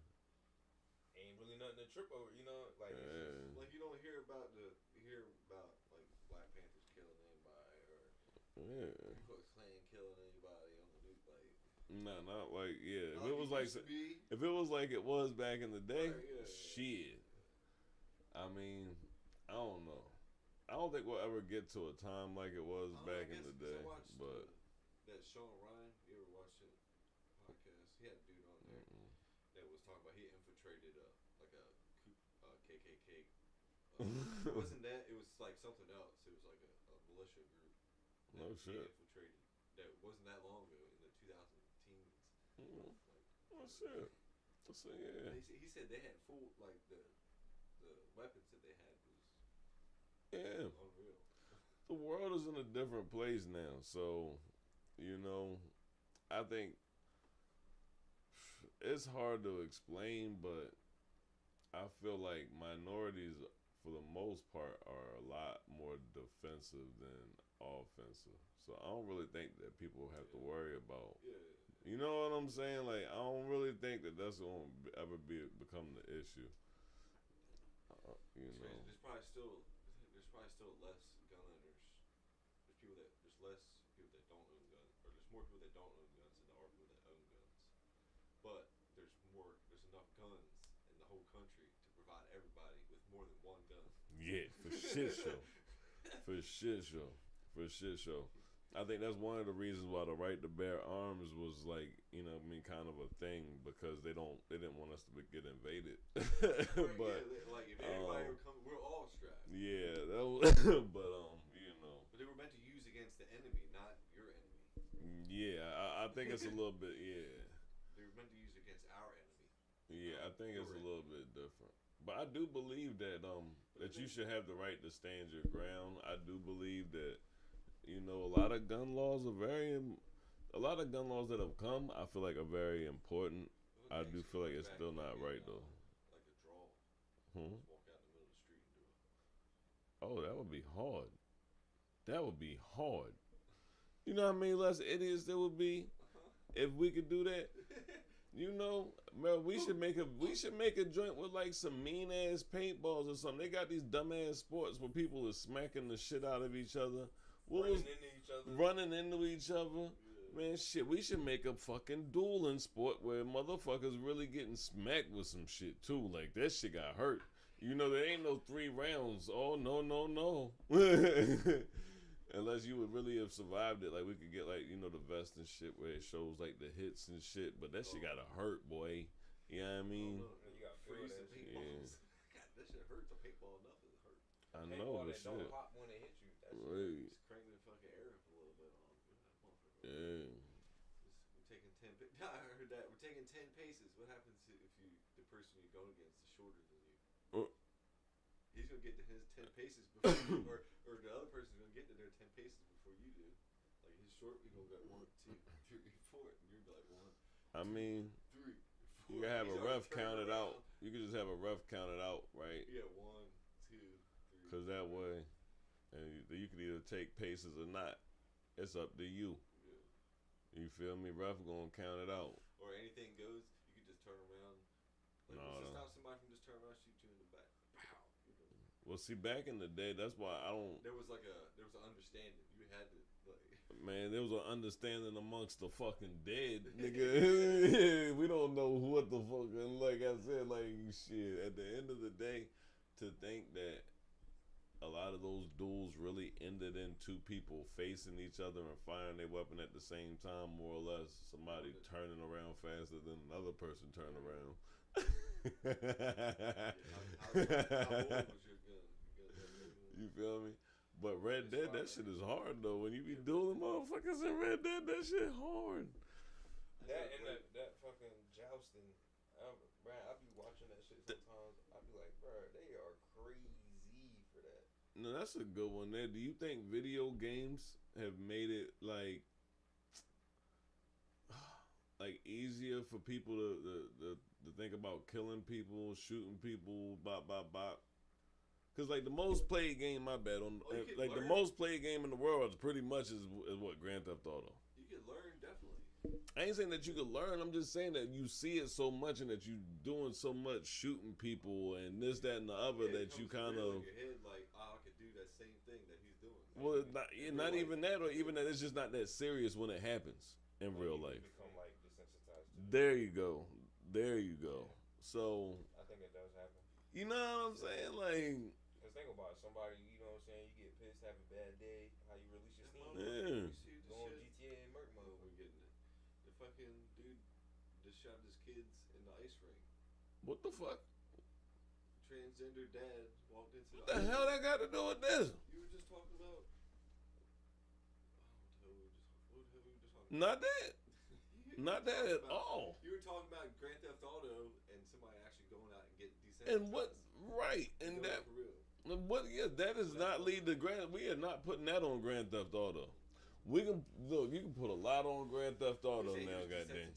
Ain't really nothing to trip over, you know. Like, it's like you don't hear about like Black Panthers killing anybody or Ku Klux Klan killing anybody on the news. Like, not like If it was like it was back in the day, right, shit. I mean, I don't know. I don't think we'll ever get to a time like it was back in the day. But that Sean Ryan, you ever watched it? Podcast. He had a dude on there that was talking about he infiltrated KKK. It wasn't that. It was like something else. It was like a militia group. No shit. He infiltrated. That wasn't that long ago in the 2010s. Oh shit. So yeah. He said they had full like the weapons that they had was unreal. The world is in a different place now, so I think it's hard to explain, but I feel like minorities, for the most part, are a lot more defensive than offensive. So I don't really think that people have to worry about. You know what I'm saying? Like, I don't really think that that's going to ever become the issue. There's probably still less gun owners. There's less people that don't own guns, or there's more people that don't own guns than there are people that own guns. But there's enough guns in the whole country to provide everybody with more than one gun. Yeah, for shit show. For shit show. I think that's one of the reasons why the right to bear arms was like, kind of a thing, because they didn't want us to get invaded. But like if everybody were coming, we're all strapped. Yeah, but they were meant to use against the enemy, not your enemy. Yeah, I think it's a little bit. Yeah, they were meant to use against our enemy. Yeah, I think it's a little bit different. But I do believe that that you should have the right to stand your ground. I do believe that. A lot of gun laws that have come, I feel like are very important. I do feel like it's still not right though. Like a draw. Just walk out in the middle of the street and do it. Oh, that would be hard. That would be hard. You know how many less idiots there would be if we could do that? Man, we should make a joint with like some mean ass paintballs or something. They got these dumb ass sports where people are smacking the shit out of each other. Running into each other. Yeah. Man, shit, we should make a fucking dueling sport where motherfuckers really getting smacked with some shit too. Like, that shit got hurt. There ain't no 3 rounds. Oh, no. Unless you would really have survived it. Like, we could get, like, the vest and shit where it shows, like, the hits and shit. But that shit gotta hurt, boy. You know what I mean? You got freeze and paintballs. God, that shit hurt. The paintball enough is hurt. I know, but shit. Don't pop when it hits you. Right. Just crank the fucking air up a little bit on. Yeah. We're taking 10. I heard that. We're taking 10 paces. What happens if the person you're going against is shorter than you? He's gonna get to his 10 paces before you, or the other person's gonna get to their 10 paces before you do. Like, he's short, he's gonna go 1, 2, 3, 4, and you're gonna be like 1, 2, 3, 4. You can have a ref count it out. You can just have a ref count it out, right? Yeah, 1, 2, 3. Because that way. And you can either take paces or not. It's up to you. Yeah. You feel me? Ref gonna count it out. Or anything goes, you can just turn around. Like, to stop somebody from just turning around, shoot you in the back. Pow. Well, see, back in the day, that's why I don't. There was an understanding. You had to Man, there was an understanding amongst the fucking dead, nigga. We don't know what the fuck. And like I said, like shit. At the end of the day, to think that a lot of those duels really ended in 2 people facing each other and firing their weapon at the same time, more or less. Somebody turning around faster than another person turning around. How old was your gun? You feel me? But Red Dead, that shit is hard though. When you be dueling motherfuckers in Red Dead, that shit hard. That and that fucking jousting. Man, I be watching that shit sometimes. I be like, bro, they are crazy for that. No, that's a good one there. Do you think video games have made it like easier for people to think about killing people, shooting people, bop, bop, bop? Cause like the most played game, my bad on like the most played game in the world is pretty much is what Grand Theft Auto. You can learn definitely. I ain't saying that you can learn. I'm just saying that you see it so much and that you doing so much shooting people and this, that, and the other that you kind of. In your head, like, oh, I could do that same thing that he's doing. Well, not even that, or even that it's just not that serious when it happens in real life. Become like desensitized. There you go. There you go. So. I think it does happen. You know what I'm saying? Like. Cause think about it, somebody, you know what I'm saying? You get pissed, have a bad day, how you release your steam. Yeah. Go on GTA and murk mode. We're getting it. The fucking dude just shot his kids in the ice rink. What the fuck? Transgender dad walked into What the hell that got to do with this? You were just talking about. What the hell were we just talking about? Not that. Not that at all. You were talking about Grand Theft Auto and somebody actually going out and getting desensitized. And what? Right. And that. For real. What? Yeah, that does not lead to Grand. We are not putting that on Grand Theft Auto. We can look. You can put a lot on Grand Theft Auto now, goddamn.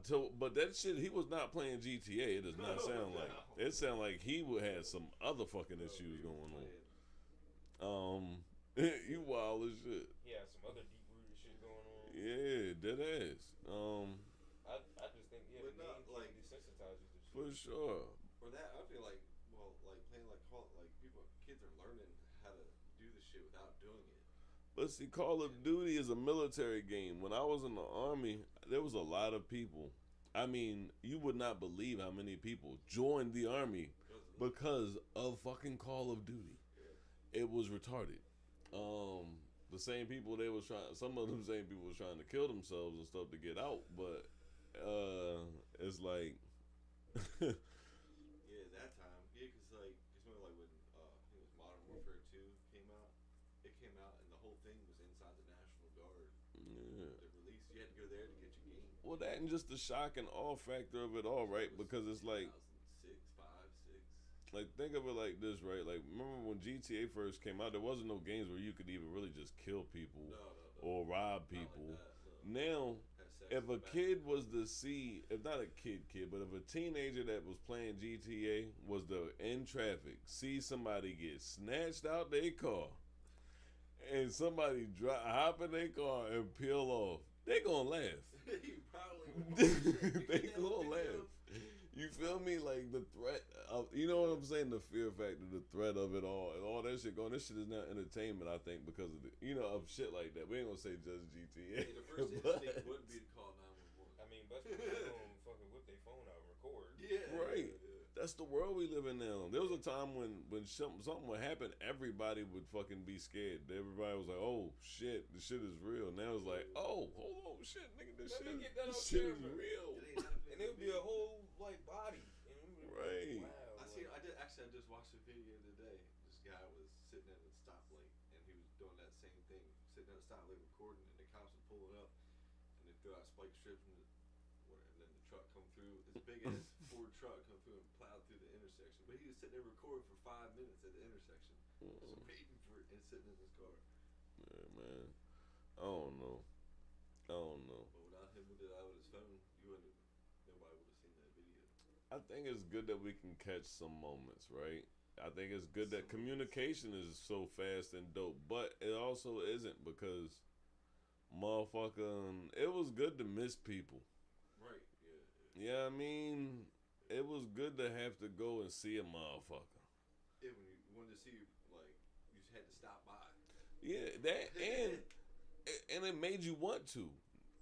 So, but that shit, he was not playing GTA. It does not sound like. It sounded like he would have some other fucking issues going on. You wild as shit. He had some other deep rooted shit going on. Yeah, dead ass. I just think the main thing like desensitizes this shit. For sure. For that, I feel like playing kids are learning how to do the shit without doing it. But see, Call of Duty is a military game. When I was in the Army, there was a lot of people. I mean, you would not believe how many people joined the Army because of fucking Call of Duty. It was retarded. The same people some of them same people was trying to kill themselves and stuff to get out, but it's like. Yeah, that time. Yeah, because like when I think it was Modern Warfare 2 came out. It came out and the whole thing was inside the National Guard. Yeah. The release, you had to go there to get your game. Well, that and just the shock and awe factor of it all, right? Because it's like. 2006, 5, 6. Like, think of it like this, right? Like, remember when GTA first came out, there wasn't no games where you could even really just kill people or rob people. Now, if a kid was to see, if not a kid, but if a teenager that was playing GTA was to, in traffic, see somebody get snatched out their car and somebody hop in their car and peel off, they gonna laugh. They gonna laugh. You feel me? Like the threat of, you know what I'm saying? The fear factor, the threat of it all, and all that shit going. This shit is not entertainment, I think, because of of shit like that. We ain't gonna say just GTA. The first instinct would be to call 911. I mean, but people gonna fucking whip their phone out and record. Yeah. Right. Yeah. That's the world we live in now. There was a time when something would happen, everybody would fucking be scared. Everybody was like, "Oh shit, this shit is real." Now it's like, "Oh, hold on, shit, nigga, this shit is real." And it would be a whole like body. Right. Wow. I just watched a video today. This guy was sitting at a stoplight and he was doing that same thing, sitting at a stoplight recording, and the cops were pulling up and they threw out spike strips and then the truck come through. This big ass Ford truck come through and plowed through the intersection. But he was sitting there recording for 5 minutes at the intersection, just waiting for it and sitting in his car. Yeah, man. I don't know. But without him with his phone, nobody would have seen that video. I think it's good that we can catch some moments, right? I think it's good that communication is so fast and dope, but it also isn't because, motherfucker, it was good to miss people. Right, yeah. Yeah, I mean, it was good to have to go and see a motherfucker. Yeah, when you wanted to see, like, you just had to stop by. Yeah, that, and it made you want to.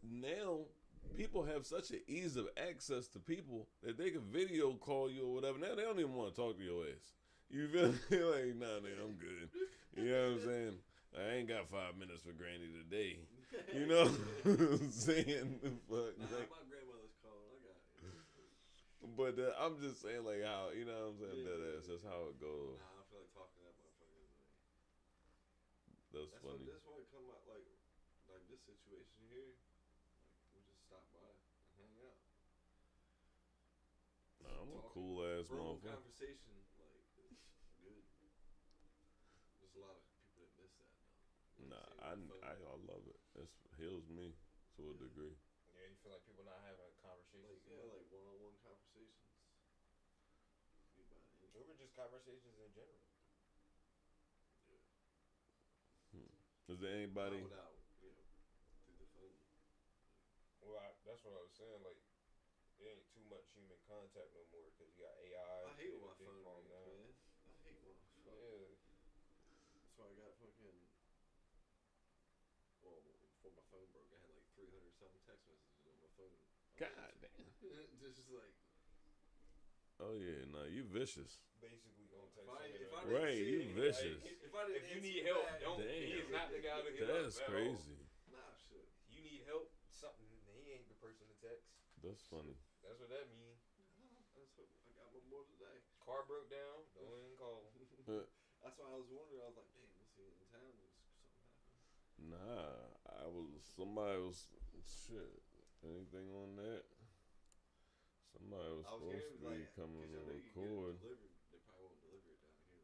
Now, people have such an ease of access to people that they can video call you or whatever. Now they don't even want to talk to your ass. You feel me? Like, nah, nigga, I'm good. You know what I'm saying? I ain't got 5 minutes for Granny today. You know what I'm saying? Fuck, like, my grandmother's calling. I got it. But I'm just saying, like, how, you know what I'm saying? That's how it goes. Nah, I feel like talking to that motherfucker. That's funny. That's why it come out like this situation here. Like, we just stop by and hang out. Nah, I'm a cool ass motherfucker. Conversation, like, it's good. There's a lot of people that miss that though. Nah, I love it. It heals me to a degree. Yeah, you feel like people not having conversations. Like, yeah, like one-on-one conversations. Or just conversations in general. Is there anybody? Not without, through the phone. Well, that's what I was saying. Like, it ain't too much human contact no more because you got AI. I hate when my phone rings, man. I hate when Yeah. That's why I got fucking. Well, before my phone broke, I had like 300 something text messages on my phone. God damn. Just like. Oh yeah, no, you vicious. Basically, don't text Right, you vicious. If you need help, don't. He is not the guy to hit That's up. crazy. Nah, shit. You need help, something. He ain't the person to text. That's funny. That's what that means. I got one more today. Car broke down. Don't even call. That's why I was wondering. I was like, damn, is he in town? Is something happened? Nah, somebody was shit. Anything on that? Somebody was supposed to be coming to record. They probably won't deliver it down here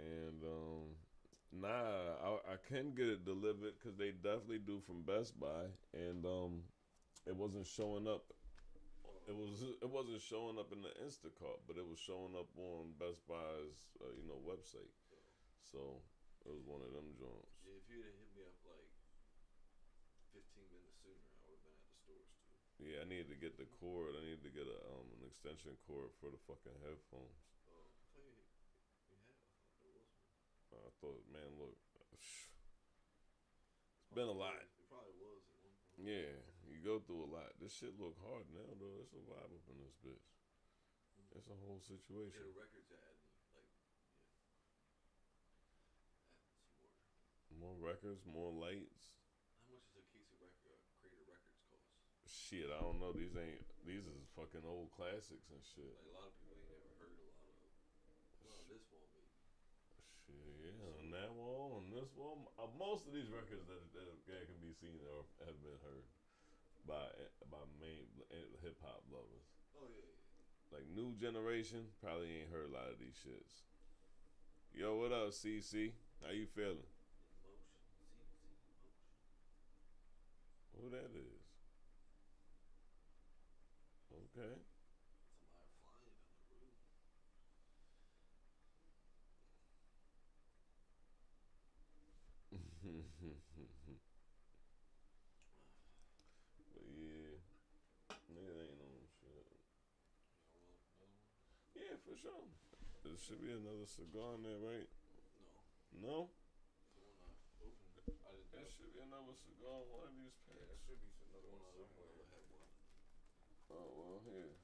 And though. I can get it delivered because they definitely do from Best Buy, and it wasn't showing up. It wasn't showing up in the Instacart, but it was showing up on Best Buy's website. So it was one of them joints. Yeah, if you'd have hit me up like 15 minutes sooner, I would have been at the stores too. Yeah, I needed to get the cord. I needed to get an extension cord for the fucking headphones. Oh, I thought you had. I thought there was one. I thought, man, look, it's been a lot. It probably was at one point. Yeah, you go through a lot. This shit look hard now, though. It's a vibe up in this bitch. It's a whole situation. Yeah, the records adding, like, adding some more. More records, more lights. How much does a case of Creator Records cost? Shit, I don't know. These is fucking old classics and shit. Like, a lot of people ain't never heard a lot of. Well, this wall maybe. Shit, yeah, on that wall, on this wall, most of these records that can be seen have been heard by main hip hop lovers. Oh yeah. Like new generation probably ain't heard a lot of these shits. Yo, what up, CC? How you feeling? Emotion. Who that is? Okay. Somebody flying in the room. But yeah, nigga ain't on shit. Yeah, for sure. There should be another cigar in there, right? No? The one I opened. There should be another cigar in one of these packs. Yeah, there should be another one somewhere. Oh, well, here.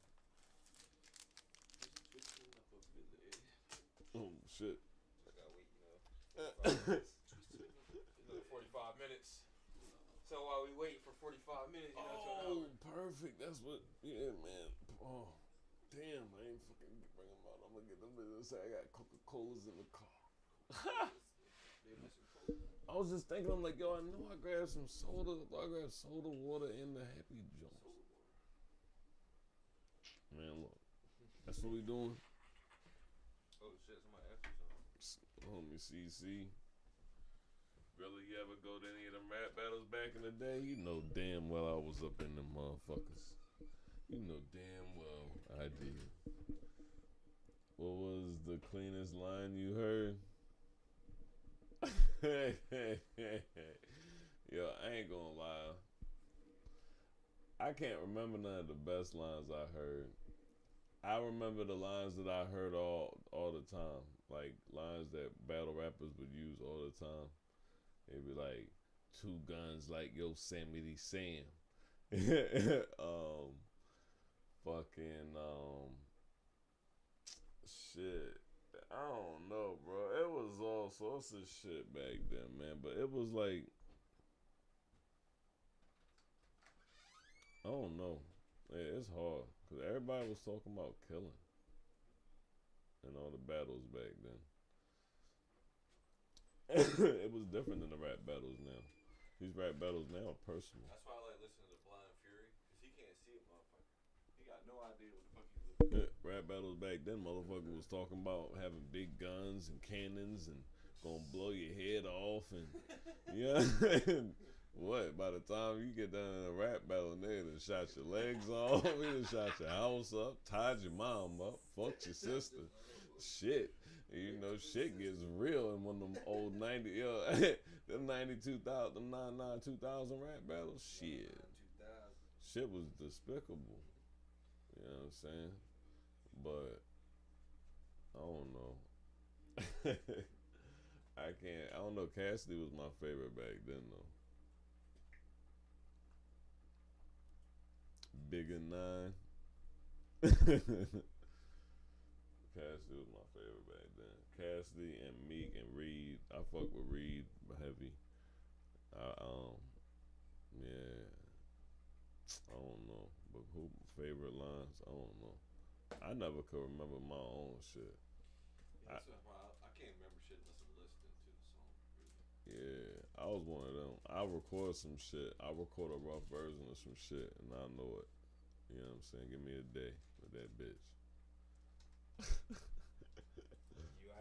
Just twisting up a bit. Oh, shit. I gotta wait, 45 minutes. So while we wait for 45 minutes, Perfect. That's what, yeah, man. Oh, damn, I ain't fucking bring them out. I'm gonna get them in. Say I got Coca-Colas in the car. I was just thinking, I'm like, yo, I know I grabbed some soda. I grabbed soda water in the Happy Jones. Man, look. That's what we doing. Oh shit, somebody asked you something. Homie CC. Really, you ever go to any of them rap battles back in the day? You know damn well I was up in them motherfuckers. You know damn well I did. What was the cleanest line you heard? Yo, I ain't gonna lie. I can't remember none of the best lines I heard. I remember the lines that I heard all the time. Like lines that battle rappers would use all the time. They'd be like, 2 guns like Yosemite Sam. Shit. I don't know, bro. It was all sorts of shit back then, man. But it was like, I don't know. Yeah, it's hard. Because everybody was talking about killing in all the battles back then. It was different than the rap battles now. These rap battles now are personal. That's why I like listening to Blind Fury, because he can't see a motherfucker. He got no idea what the fuck he's looking at. Rap battles back then, motherfucker was talking about having big guns and cannons and gonna blow your head off and yeah. What? By the time you get done in a rap battle, they done shot your legs off, they done shot your house up, tied your mom up, fucked your sister. Shit. You know, shit gets real in one of them old 90, them 92,000, them 99 2000 rap battles. Shit. Shit was despicable. You know what I'm saying? But, I don't know. I don't know. Cassidy was my favorite back then, though. Big and 9. Cassidy was my favorite back then. Cassidy and Meek and Reed. I fuck with Reed heavy. Yeah. I don't know. But who favorite lines? I don't know. I never could remember my own shit. Yeah, I can't remember shit unless I'm listening to the song. Really. Yeah, I was one of them. I record some shit. I record a rough version of some shit, and I know it. You know what I'm saying? Give me a day with that bitch.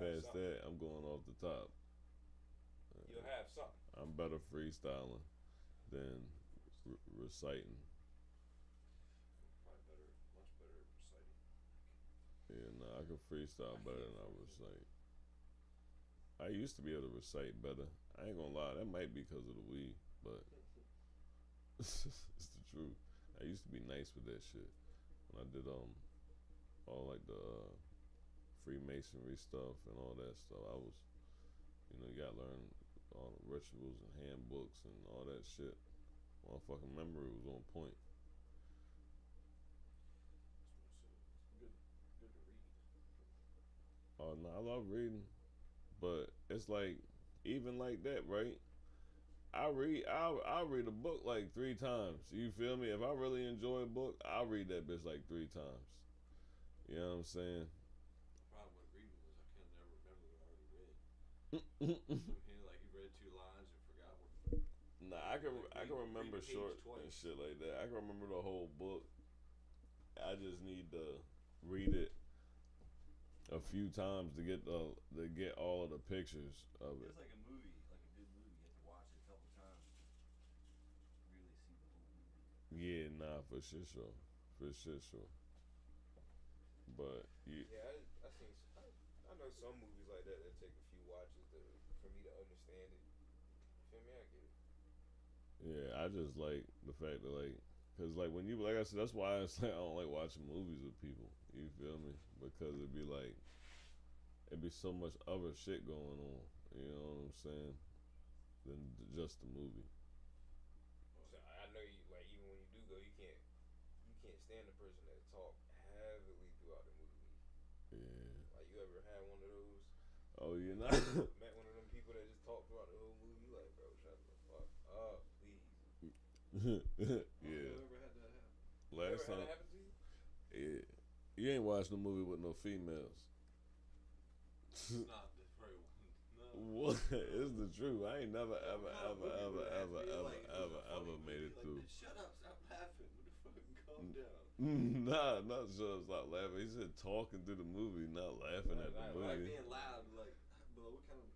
Past that, I'm going off the top. You'll have something. I'm better freestyling than reciting. Probably better, much better reciting. Yeah, nah, I can freestyle better than I recite. I used to be able to recite better. I ain't gonna lie, that might be because of the weed, but it's the truth. I used to be nice with that shit. When I did all like the Freemasonry stuff and all that stuff, I was, you gotta learn all the rituals and handbooks and all that shit. Motherfucking memory was on point. Good to read. Oh no, I love reading, but it's like even like that, right? I read a book like 3 times. You feel me? If I really enjoy a book, I'll read that bitch like 3 times. You know what I'm saying? The problem with reading was I can never remember what I already read. Like you read 2 lines and forgot what. Nah, I can remember short and shit like that. I can remember the whole book. I just need to read it a few times to get all of the pictures of it. It's like a movie, like a good movie. You have to watch it a couple times to really see the whole movie. Yeah, nah, for sure. But yeah, I know some movies like that take a few watches for me to understand it. You feel me? I get it. yeah, I just like the fact that cause when you like I said, that's why it's like I don't like watching movies with people. You feel me? Because it'd be so much other shit going on. You know what I'm saying? Than just the movie. So I know you like even when you do go, you can't stand the person that talk heavily throughout the movie. Yeah. Like you ever had one of those? Oh, you're not. Met one of them people that just talk throughout the whole movie. You like, bro, shut the fuck up, please. Yeah. Ever had that happen? Last time. That happen to you? Yeah. You ain't watched no movie with no females. It's not the right one. No. What? It's the truth. I ain't never ever made it through. Shut up! Stop laughing. What the fuck? Calm down. Nah, not sure. Stop laughing. He said talking through the movie, not laughing at the Like movie. being loud, like, but what kind of?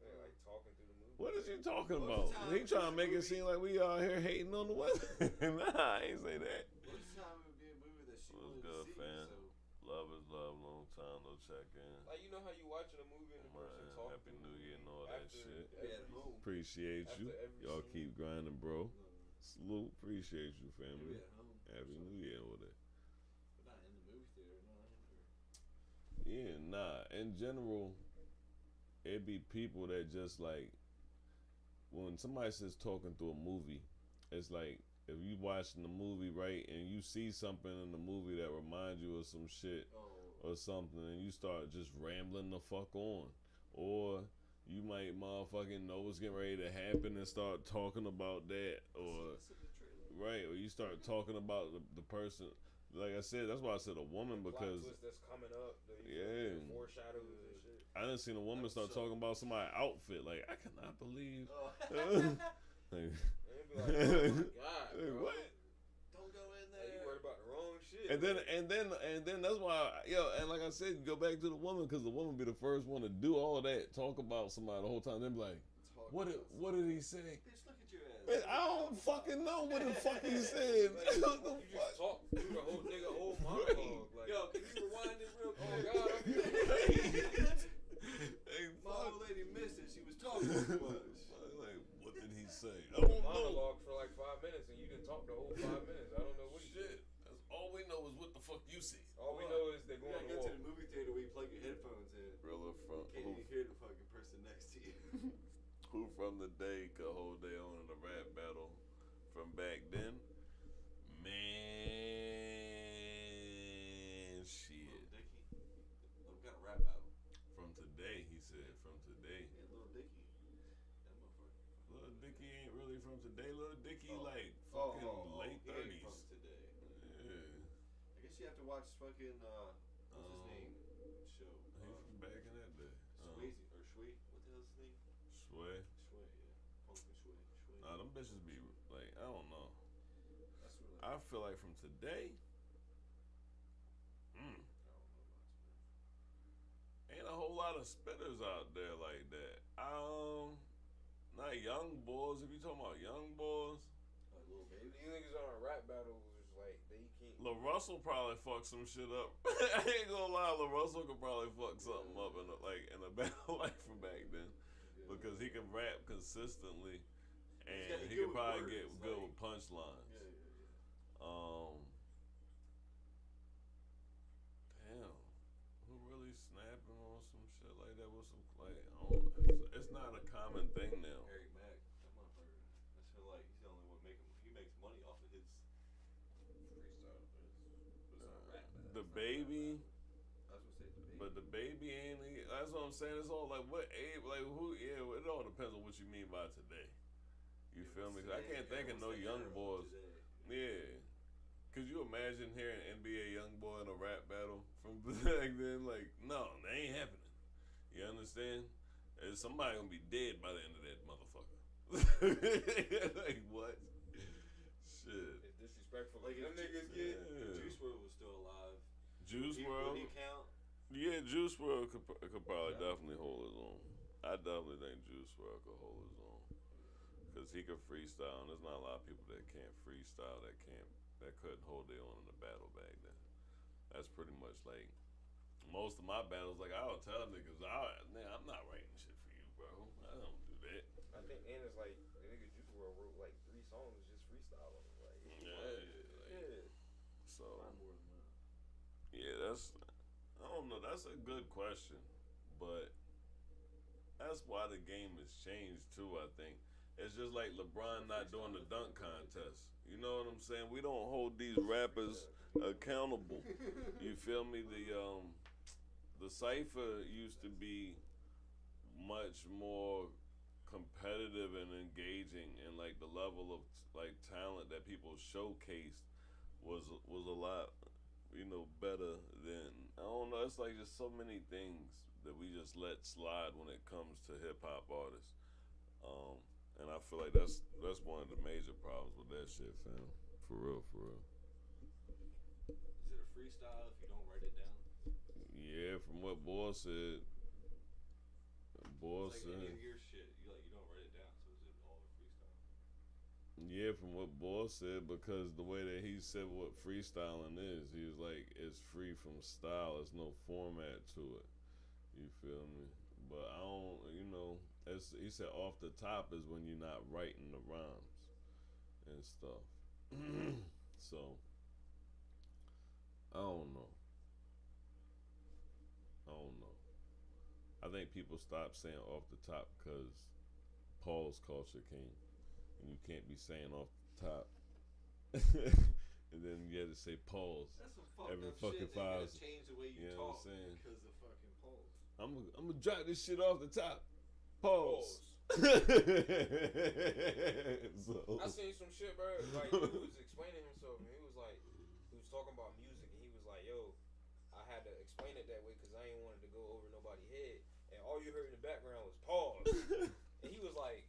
Yeah, like talking through the movie. What is you talking about? He trying to make it seem like we out here hating on the weather. Nah, I ain't say that. What's the time it would be a movie that she What's wanted good, to see? fam? So Love is love, long time no check in. Like you know how you watching a movie and the person talking. Happy New Year and all that shit. Appreciate you. Y'all keep grinding, bro. Salute. Appreciate you, family. Happy New Year over there. But not in the movie theater, Yeah, nah. In general, it be people that just like when somebody says talking through a movie, it's like if you watching the movie, right, and you see something in the movie that reminds you of some shit or something, and you start just rambling the fuck on, or you might motherfucking know what's getting ready to happen and start talking about that, or right, or you start talking about the person. Like I said, that's why I said a woman, because plot twist that's coming up. Yeah. Foreshadows and shit. I done seen a woman start talking about somebody's outfit. Like, I cannot believe. And be like, oh my god, bro. What? Don't go in Like, you there. worried about the wrong shit. And then that's why, and like I said, go back to the woman, because the woman be the first one to do all of that, talk about somebody the whole time. Then be like, what did he say? Bitch, look at your ass. Man, I don't fucking know what the fuck he said. Like, what the fuck? Just talk through the whole nigga whole monologue. Like, yo, can you rewind this real quick? Oh God, Hey, my old lady missed it. She was talking too much. Like, what did he say? I don't know. Monologue for like 5 minutes, and you didn't talk the whole 5 minutes. I don't know what he said. That's all we know is what the fuck you said. All we know is they're going to go walk. to the movie theater where you plug your headphones in. Brother from You can't even hear the fucking person next to you. who from the day could hold their own in a rap battle from back then? Man, shit. Lil Dicky. What kind of rap battle? From today, he said. From today. Yeah, Lil Dicky. That motherfucker. Lil Dicky ain't really from today. Lil Dicky like Oh, fucking late he ain't 30s. from today. Yeah. I guess you have to watch fucking what's his name? Show. He from back in that day. Swayze or Shway. What the hell's his name? Sway. Shway, yeah. Pumpkin Shway. Nah, them bitches be like, I don't know. That's really I feel like from today, I don't know about today. ain't a whole lot of spitters out there like that. Not young boys. If you talking about young boys, Like Lil Baby. These niggas on a rap battle was like they can't. Lil Russell probably fuck some shit up. I ain't gonna lie, Lil Russell could probably fuck something up in a battle like from back then, because he can rap consistently, and he could probably get good with punchlines. Damn, who really snapping on some shit like that with some like? It's not a common thing now. Harry Mack. That motherfucker. I feel like he's the only one making. He makes money off of his freestyle. But it's not rap. The baby. I was gonna say the baby. But the baby ain't. That's what I'm saying. It's all like what age, like who? Yeah, it all depends on what you mean by today. You feel me? 'Cause I can't think of no young boys. Yeah. Could you imagine hearing NBA young boy in a rap battle from back then? Like, no, that ain't happening. You understand? And somebody gonna be dead by the end of that motherfucker. Like what? Shit. It's disrespectful. Like Them niggas get. If Juice WRLD was still alive. Juice WRLD. Would he count? Yeah, Juice WRLD could probably definitely hold his own. I definitely think Juice WRLD could hold his own, because he could freestyle, and there's not a lot of people that can't freestyle that couldn't hold their own in a battle back then. That's pretty much like most of my battles. Like I'll tell niggas, man, I'm not writing shit for you, bro. I don't do that. I think and it's like the nigga Juice WRLD wrote like 3 songs just freestyling. Like Yeah. So More than that. yeah, I don't know. That's a good question, but that's why the game has changed too. I think it's just like LeBron not doing the dunk contest. You know what I'm saying? We don't hold these rappers accountable. You feel me? The cipher used to be much more competitive and engaging, and like the level of like talent that people showcased was a lot, better than, I don't know. It's like just so many things that we just let slide when it comes to hip hop artists. And I feel like that's one of the major problems with that shit, fam. For real. Is it a freestyle if you don't write it down? Yeah, from what Boy said. It's like any of your shit, you don't write it down, so is it all a freestyle? Yeah, from what Boy said, because the way that he said what freestyling is, he was like, it's free from style. There's no format to it. You feel me? But I don't, he said off the top is when you're not writing the rhymes and stuff. So, I don't know. I think people stop saying off the top because pause culture came. And you can't be saying off the top. And then you had to say pause. That's some fucked every up fucking shit. They 5. change the way you know talk what I'm saying? because of fucking pause. I'm gonna drop this shit off the top. Pause. So. I seen some shit, bro. Like he was explaining himself, and he was talking about music, and he was like, "Yo, I had to explain it that way because I ain't wanted to go over nobody's head, and all you heard in the background was pause." And he was like,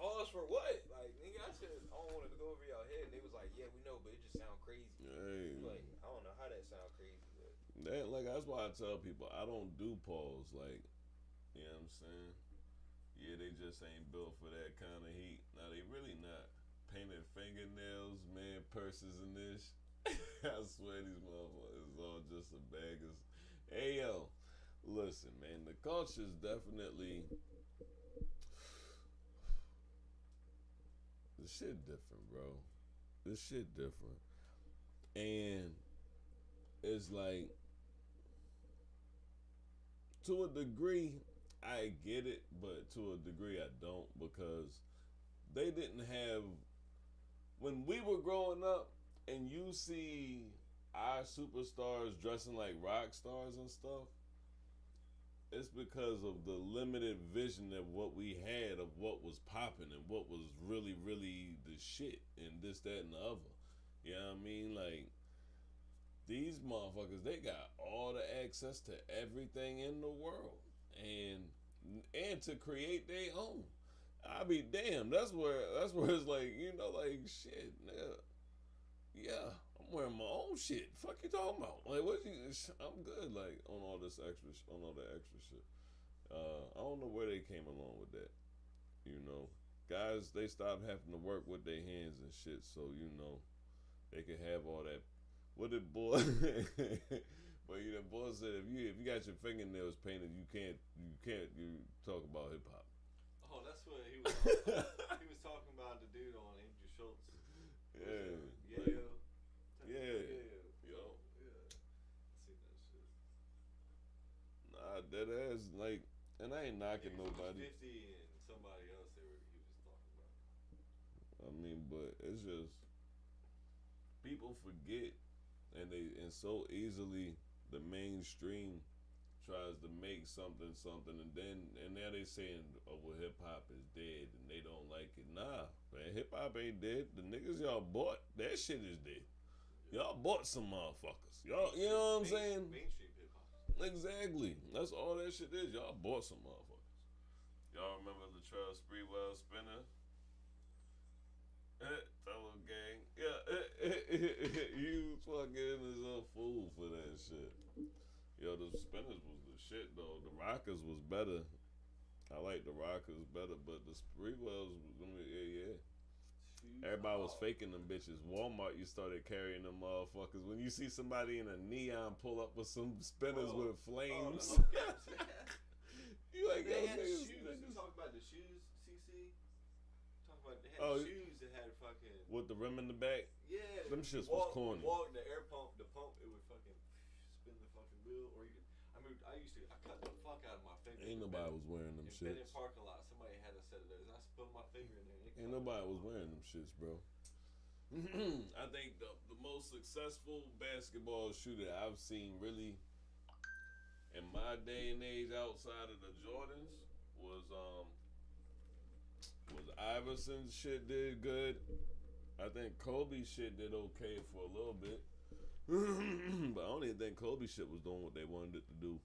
"Pause for what?" Like, nigga, I said I don't want it to go over y'all head, and they was like, "Yeah, we know, but it just sound crazy." Hey. Like, I don't know how that sound crazy, but that's why I tell people I don't do pause. Like, you know what I'm saying? Yeah, they just ain't built for that kind of heat. Now they really not. Painted fingernails, man, purses and this. I swear these motherfuckers is all just a bag of. Hey yo, listen, man, the culture's definitely the shit different, bro. This shit different, and it's like to a degree I get it, but to a degree I don't because they didn't have when we were growing up and you see our superstars dressing like rock stars and stuff, it's because of the limited vision of what we had of what was popping and what was really, really the shit and this, that, and the other. You know what I mean? Like, these motherfuckers, they got all the access to everything in the world. And to create their own. I be damn. That's where it's like, you know, like shit, nigga. Yeah, I'm wearing my own shit. Fuck you talking about? Like, what you? I'm good. Like on all this extra, on all the extra shit. I don't know where they came along with that. You know, guys, they stopped having to work with their hands and shit, so you know, they could have all that. What did boy? But you know, boy said if you got your fingernails painted, you can't talk about hip hop. Oh, that's what he was talking about. He was talking about the dude on Andrew Schultz. Yeah. Yeah. Yo. Yeah. I seen that shit. Nah, that ass like, and I ain't knocking nobody. 50 and somebody else he was talking about. I mean, but it's just people forget, and so easily the mainstream tries to make something, and now they saying, oh, well, hip hop is dead, and they don't like it. Nah, man, hip hop ain't dead. The niggas y'all bought, that shit is dead. Y'all bought some motherfuckers. Y'all, you know what I'm saying? Mainstream hip hop. Exactly. That's all that shit is. Y'all bought some motherfuckers. Y'all remember Latrell Sprewell Spinner? Fellow gang. Yeah. You fucking is a fool for that shit. Yo, the Spinners was the shit though. The Rockers was better. I like the Rockers better, but the Sprewells, yeah. Everybody was faking them bitches. Walmart, you started carrying them motherfuckers. When you see somebody in a neon pull up with some spinners with flames, you like, they had shoes. You talk about the shoes, CC? Talk about they had shoes that had fucking with the rim in the back. Yeah, them shits was corny. Walk the air pump, it would fucking spin the fucking wheel, or you could. I cut the fuck out of my finger. Ain't nobody was wearing them shits. In parking lot, somebody had a set of those. I put my finger in there. Ain't nobody was wearing them shits, bro. I think the most successful basketball shooter I've seen really in my day and age outside of the Jordans was Iverson's shit did good. I think Kobe's shit did okay for a little bit. But I don't even think Kobe shit was doing what they wanted it to do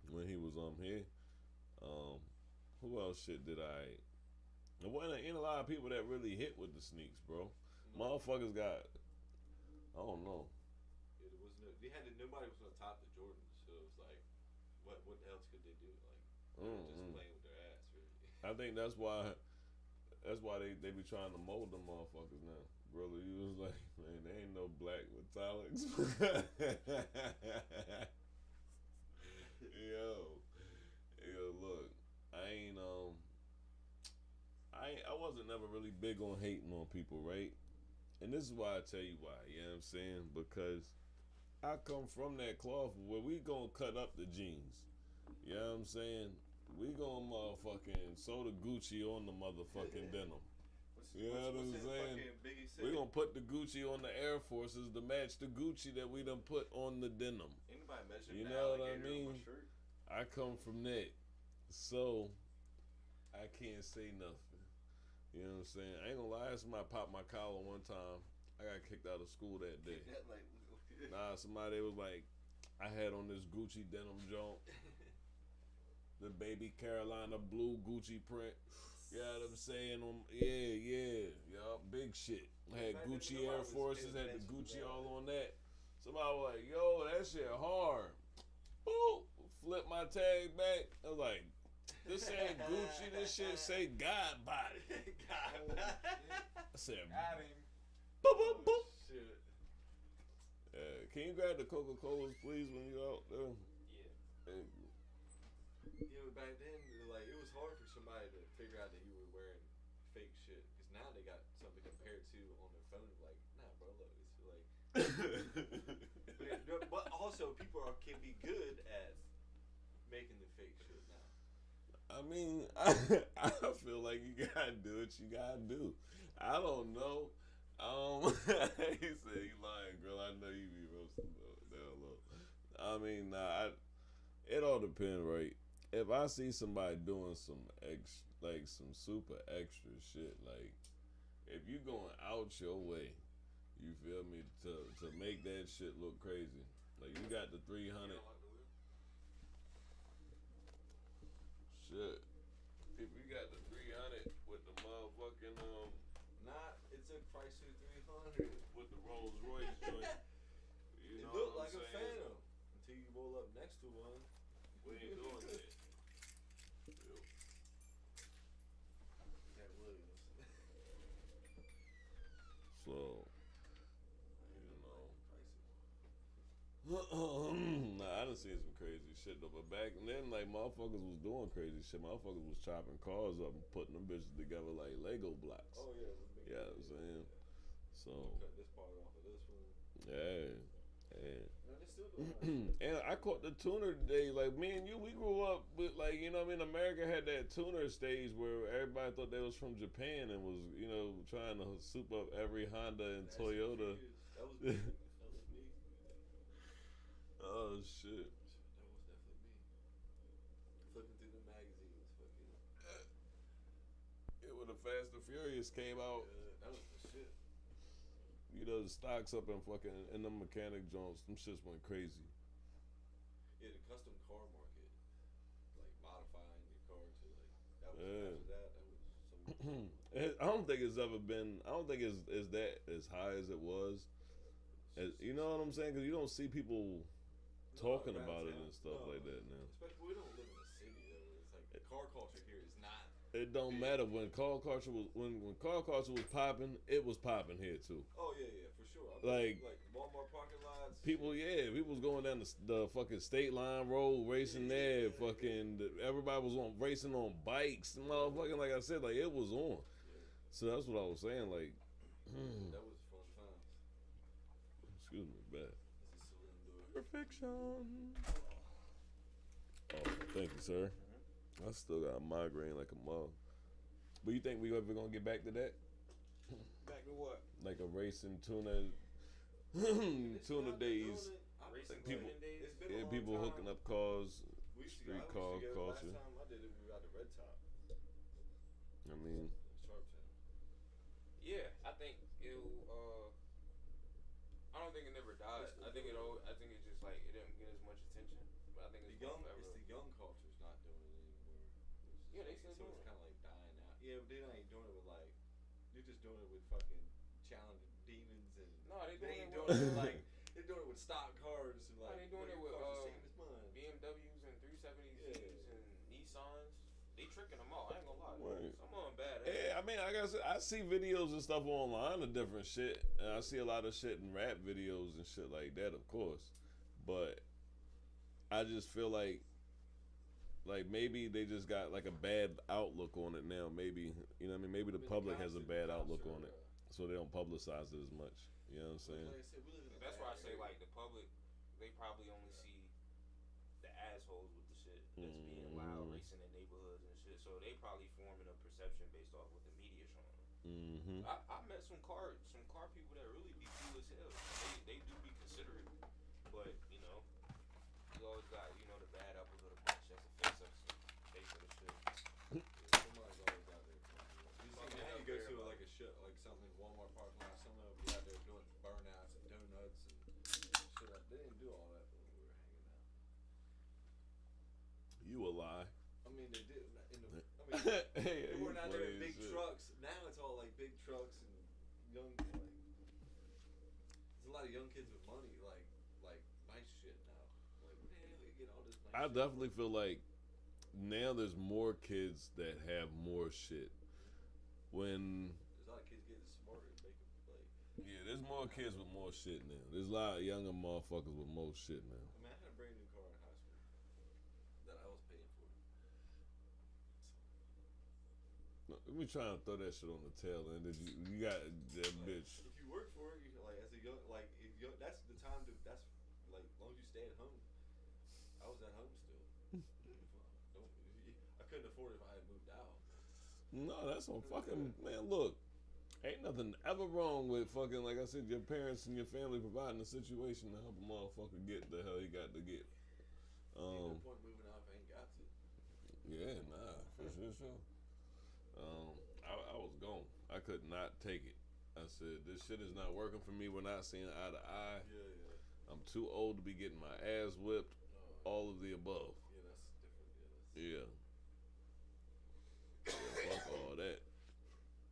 when he was here. Who else shit did I? There ain't a lot of people that really hit with the sneaks, bro. Motherfuckers got, I don't know. Nobody was gonna top the Jordans, so it was like, what else could they do? Like, just playing with their ass, really. I think that's why they be trying to mold them motherfuckers now. Brother, you was like, man, there ain't no black metallics. Yo, look, I wasn't never really big on hating on people, right? And this is why I tell you why, you know what I'm saying? Because I come from that cloth where we gonna cut up the jeans. You know what I'm saying? We gonna motherfucking sew the Gucci on the motherfucking denim. You know what I'm saying? We're gonna put the Gucci on the Air Forces to match the Gucci that we done put on the denim. Anybody mention you know what I mean? I come from that. So I can't say nothing. You know what I'm saying? I ain't gonna lie, somebody popped my collar one time. I got kicked out of school that day. Nah, somebody was like, I had on this Gucci denim joint. The baby Carolina blue Gucci print. You know what I'm saying? Yeah, big shit. I had Gucci Air Forces, had the Gucci all on that. Somebody was like, yo, that shit hard. Boom, flip my tag back. I was like, This ain't Gucci. This shit say God body. God. I said, Got him. boop, boop, boop. Shit. Can you grab the Coca-Colas, please, when you out there? Yeah. Thank you. You know, back then, like, it was hard for somebody to figure out that you were wearing fake shit. Because now they got something to compare to on their phone. Like, nah, bro, look, it's like. but also, people can be good at making the fake shit now. I mean, I feel like you gotta do what you gotta do. I don't know. He said you lying, girl. I know you be roasting down low. I mean, it all depends, right? If I see somebody doing some some super extra shit, like if you going out your way, you feel me, to make that shit look crazy. Like you got the 300. Shit. If you got the 300 with the motherfucking Nah, it's a Chrysler 300 with the Rolls Royce joint. You it know looked what like I'm a saying? Phantom until you roll up next to one. We ain't doing that. Cat Williams. So, nah, I done seen some crazy shit though. But back then, like motherfuckers was doing crazy shit. Motherfuckers was chopping cars up and putting them bitches together like Lego blocks. Oh yeah, you know what I'm saying? So cut this part off of this one. yeah. No, they still doing that. And I caught the tuner today. Like me and you, we grew up with like you know what I mean. America had that tuner stage where everybody thought they was from Japan and was you know trying to soup up every Honda and Toyota. That was me. That was me. Oh shit! That was definitely me. Flipping through the magazines, fucking. When the Fast and Furious came out, that was the shit. you know the stocks up in fucking in the mechanic joints. Them shits went crazy. Yeah, the custom car market, like modifying your car to like that was Yeah. after that. That was some. I don't think it's ever been. I don't think it's that as high as it was. You know what I'm saying? Because you don't see people talking about it and stuff like that now. Especially we don't live in a city though. It's like the car culture here is not. It don't matter when car culture was when car culture was popping. It was popping here too. Oh yeah, for sure. Like Walmart parking lots. People was going down the fucking state line road racing there. Fucking everybody was on racing on bikes and motherfucking like I said, like it was on. So that's what I was saying. Like that was fun times. Excuse me, bad. This is Perfection. Oh, thank you, sir. I still got a migraine like a mug. But you think we ever gonna get back to that? Back to what? Like a racing tuna days. Racing People, days? It's been a long people time. hooking up cars, We used to street go, car last culture. time I did it, we got the Red Top. I mean, Sharptown. Yeah, I think it'll. I don't think it never died. I think it just like it didn't get as much attention. But I think it's It's the young culture's not doing it anymore. Yeah, they still so doing it's it. kind of like dying out. Yeah, but they ain't doing it with like. They're just doing it with fucking challenging demons and. No, they ain't doing doing it it like. They're doing it with stock cars and like. they doing it your with car's the same as mine. BMWs and 370Zs Yeah. and Nissans. They tricking them all. I ain't gonna lie. Right. Some of them bad. yeah, I mean, I guess I see videos and stuff online of different shit, and I see a lot of shit in rap videos and shit like that, of course. But I just feel like maybe they just got like a bad outlook on it now. Maybe you know what I mean. Maybe the public has a bad outlook on it, so they don't publicize it as much. You know what I'm saying? Like I said, we live in a That's bad why I say area. like the public, they probably only see the assholes with the shit that's being loud, racing in neighborhoods and shit. So they probably forming a perception based off what the media showing them. I met some car people that really be cool as hell. They do be considerate, but you know, you always got the bad apples of the bunch that's a face of the shit. Somebody's always out there. You see, now you go to like a shit, like something Walmart parking lot. Some of them be out there doing burnouts and donuts and shit. They didn't do all that when we were hanging out. You a lie. I mean, they did. Hey, they weren't out there in big shit. trucks. Now it's all like big trucks and young. There's a lot of young kids with money, like nice shit now. Like, where the hell they get all this nice I shit definitely feel like now there's more kids that have more shit. When there's a lot of kids getting smarter and making there's more kids with more shit now. There's a lot of younger motherfuckers with more shit now. I mean, I had a brand new car in high school that I was paying for. We trying to throw that shit on the tail end. You got that bitch. If you work for it, you like as a young that's the time to that's like as long as you stay at home. I was at home still. I couldn't afford it if I had moved out. No, that's on fucking man. Look, ain't nothing ever wrong with fucking like I said. Your parents and your family providing a situation to help a motherfucker get the hell he got to get. Ain't no point moving out if I ain't got to. Yeah, nah, for sure. I was gone. I could not take it. I said, this shit is not working for me. We're not seeing eye to eye. Yeah. I'm too old to be getting my ass whipped. All of the above. Yeah, that's different. Yeah. Fuck all that.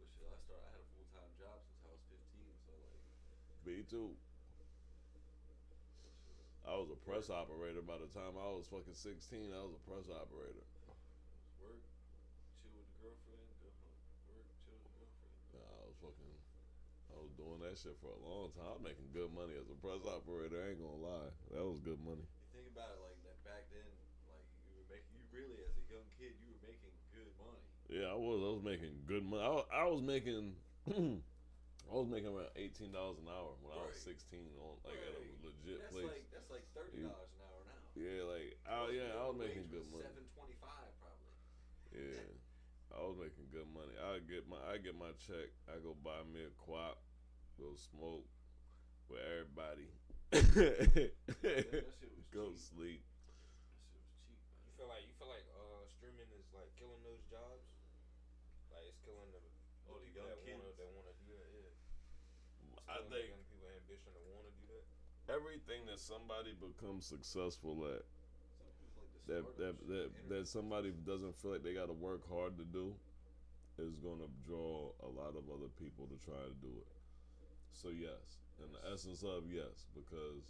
But shit, I had a full-time job since I was 15, so like. Me too. I was a press operator by the time I was fucking 16. I was a press operator. Work, chill with the girlfriend, go home. Work, chill with the girlfriend. I was doing that shit for a long time. I was making good money as a press operator. I ain't gonna lie. That was good money. You think about it like that back then, like you really as a young kid, you were making good money. Yeah, I was making good money. I was making I was making around $18 an hour when I was 16 on at a legit place. That's like $30 an hour now. Yeah, I was making good money. $7.25 probably. Yeah, I was making good money. I get my check. I go buy me a quap, go smoke with everybody. That shit was Go cheap. sleep. That shit was cheap, man. You feel like streaming is like killing those jobs? Like it's killing the young people that kids. wanna do that, yeah. I think young people ambition to wanna do that. everything that somebody becomes successful at, Some people like the that somebody doesn't feel like they got to work hard to do, is going to draw a lot of other people to try to do it. So yes, in the essence of yes, because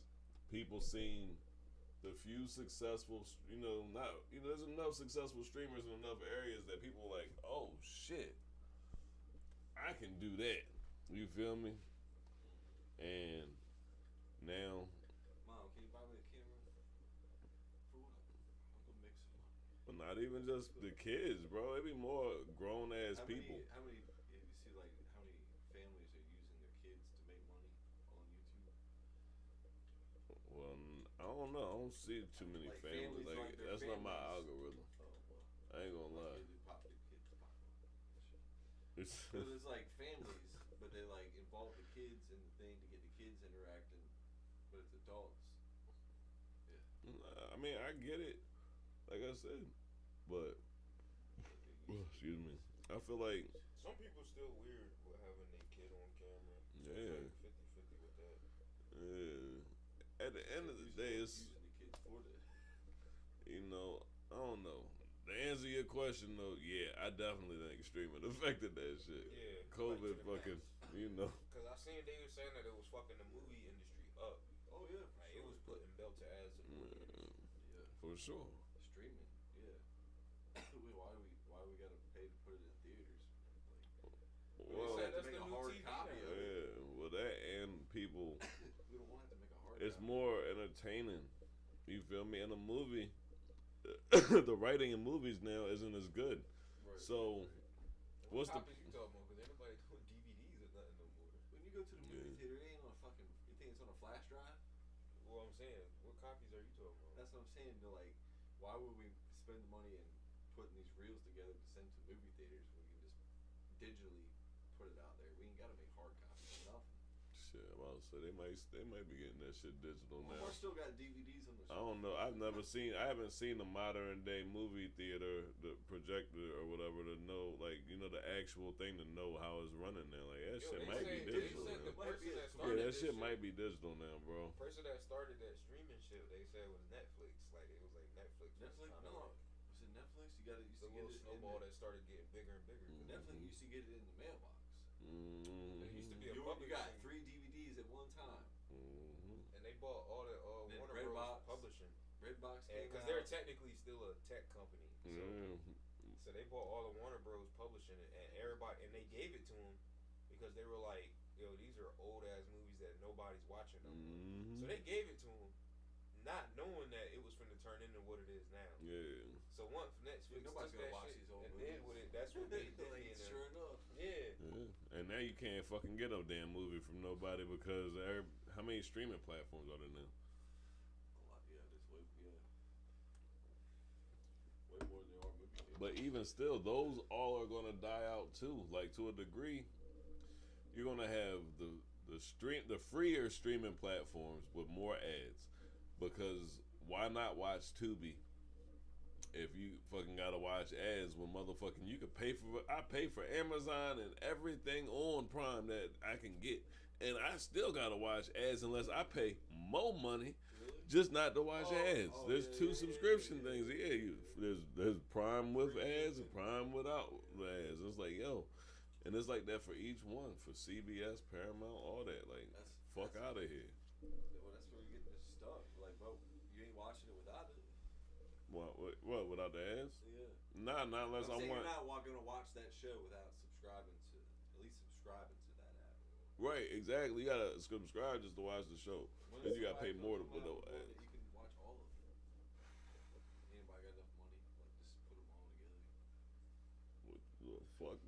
people seen the few successful, there's enough successful streamers in enough areas that people are like, oh shit, I can do that. You feel me? And now, Mom, can you buy me a camera? For what? I'm gonna mix it. but not even just the kids, bro. It be more grown ass people. How many? You see, like how many families are using their kids to make money on YouTube? Well, I don't know. I don't see too many Like families. families, like their That's not my families. algorithm. Oh well. I ain't gonna lie. Kids pop their kids pop on. It's, Because it's like families, but they like involve the kids in the thing to get the kids interacting, but it's adults. I mean, I get it. Like I said, but excuse me. I feel like Some people still weird with having their kid on camera. Yeah. It's like 50-50 with that. at the end of the day, it's Using the kids for that. I don't know. To answer your question though, yeah, I definitely think streaming affected that shit. Yeah. COVID like to the fucking, max. Cause I seen they were saying that it was fucking the movie industry up. Oh yeah, for Like sure. it was putting belt to ass in the movie industry. Yeah. for sure. Streaming, yeah. why we gotta pay to put it in theaters? Well, We said have to that's make the a new hard TV copy now. of it. Yeah, well that and people, We don't want to have to make a hard it's copy. more entertaining. You feel me? In a movie, the writing in movies now isn't as good. Right, So, right. what's the copies you talking about? Cause ain't nobody doing DVDs or nothing no more. When you go to the movie theater, it ain't on a fucking. You think it's on a flash drive? Well, I'm saying, what copies are you talking about? That's what I'm saying. They're like, why would we spend the money and putting these reels together to send to movie theaters when we can just digitally put it out there? We ain't gotta make hard copies or nothing. shit? I was say they might be getting that shit digital now. Walmart still got DVDs on the I don't know. I haven't seen the modern day movie theater, the projector or whatever to know, like, the actual thing to know how it's running now. Like, that shit might be digital They said the now. person that Yeah, started that this shit might be digital now, bro. The person that started that streaming shit, they said was Netflix. Like, it was like Netflix. Netflix? Was No. Was it Netflix? You got it. the little snowball that started getting bigger and bigger. Netflix used to get it in the mailbox. Mm-hmm. It used to be a You public got thing. 3 DVDs at one time. Mm-hmm. And they bought all the Then Warner Redbox. Bros. Publishing. Redbox came Because out. they're technically still a tech company. So they bought all the Warner Bros. Publishing it, and everybody, and they gave it to them because they were like, "Yo, these are old ass movies that nobody's watching no more." So they gave it to them, not knowing that it was going to turn into what it is now. Yeah. So once Netflix nobody's took gonna that watch shit these old and movies. did with it, that's what they did. Like, sure enough. Yeah. And now you can't fucking get a damn movie from nobody because how many streaming platforms are there now? A lot, yeah. There's way more than there are movie theaters. But even still, those all are gonna die out too. Like to a degree, you're gonna have the freer streaming platforms with more ads, because why not watch Tubi if you fucking gotta watch ads when motherfucking you could pay for? I pay for Amazon and everything on Prime that I can get, and I still gotta watch ads unless I pay more money. Really? Just not to watch ads. There's two subscription things. There's Prime with ads and Prime without ads. It's like, yo, and it's like that for each one, for CBS, Paramount, all that. Like, fuck out of here. Well, that's where you're getting this stuff. Like, bro, you ain't watching it without it. What without the ads? Yeah. Not unless I want. You're not going to watch that show without subscribing to that app. Right, exactly. You gotta subscribe just to watch the show, because you gotta pay more to put no ads. You can watch all of it. Anybody got enough money? Like, just put them all together. Fuck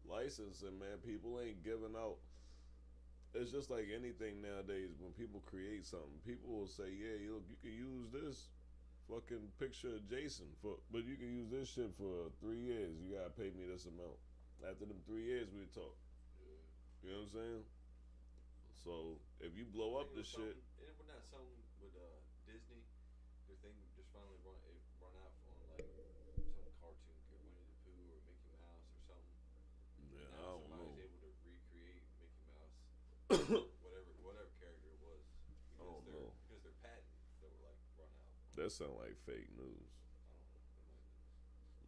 licensing, man. People ain't giving out. It's just like anything nowadays. When people create something, people will say, "Yeah, look, you can use this fucking picture of Jason but you can use this shit for 3 years. You gotta pay me this amount. After them 3 years, we talk." You know what I'm saying? So if you blow up the shit, and when that something with Disney, their thing just finally run out on like some cartoon, Winnie the Pooh or Mickey Mouse or something. Yeah, now I don't know. somebody's able to recreate Mickey Mouse, whatever character it was, because their patent that were like run out. That sound like fake news.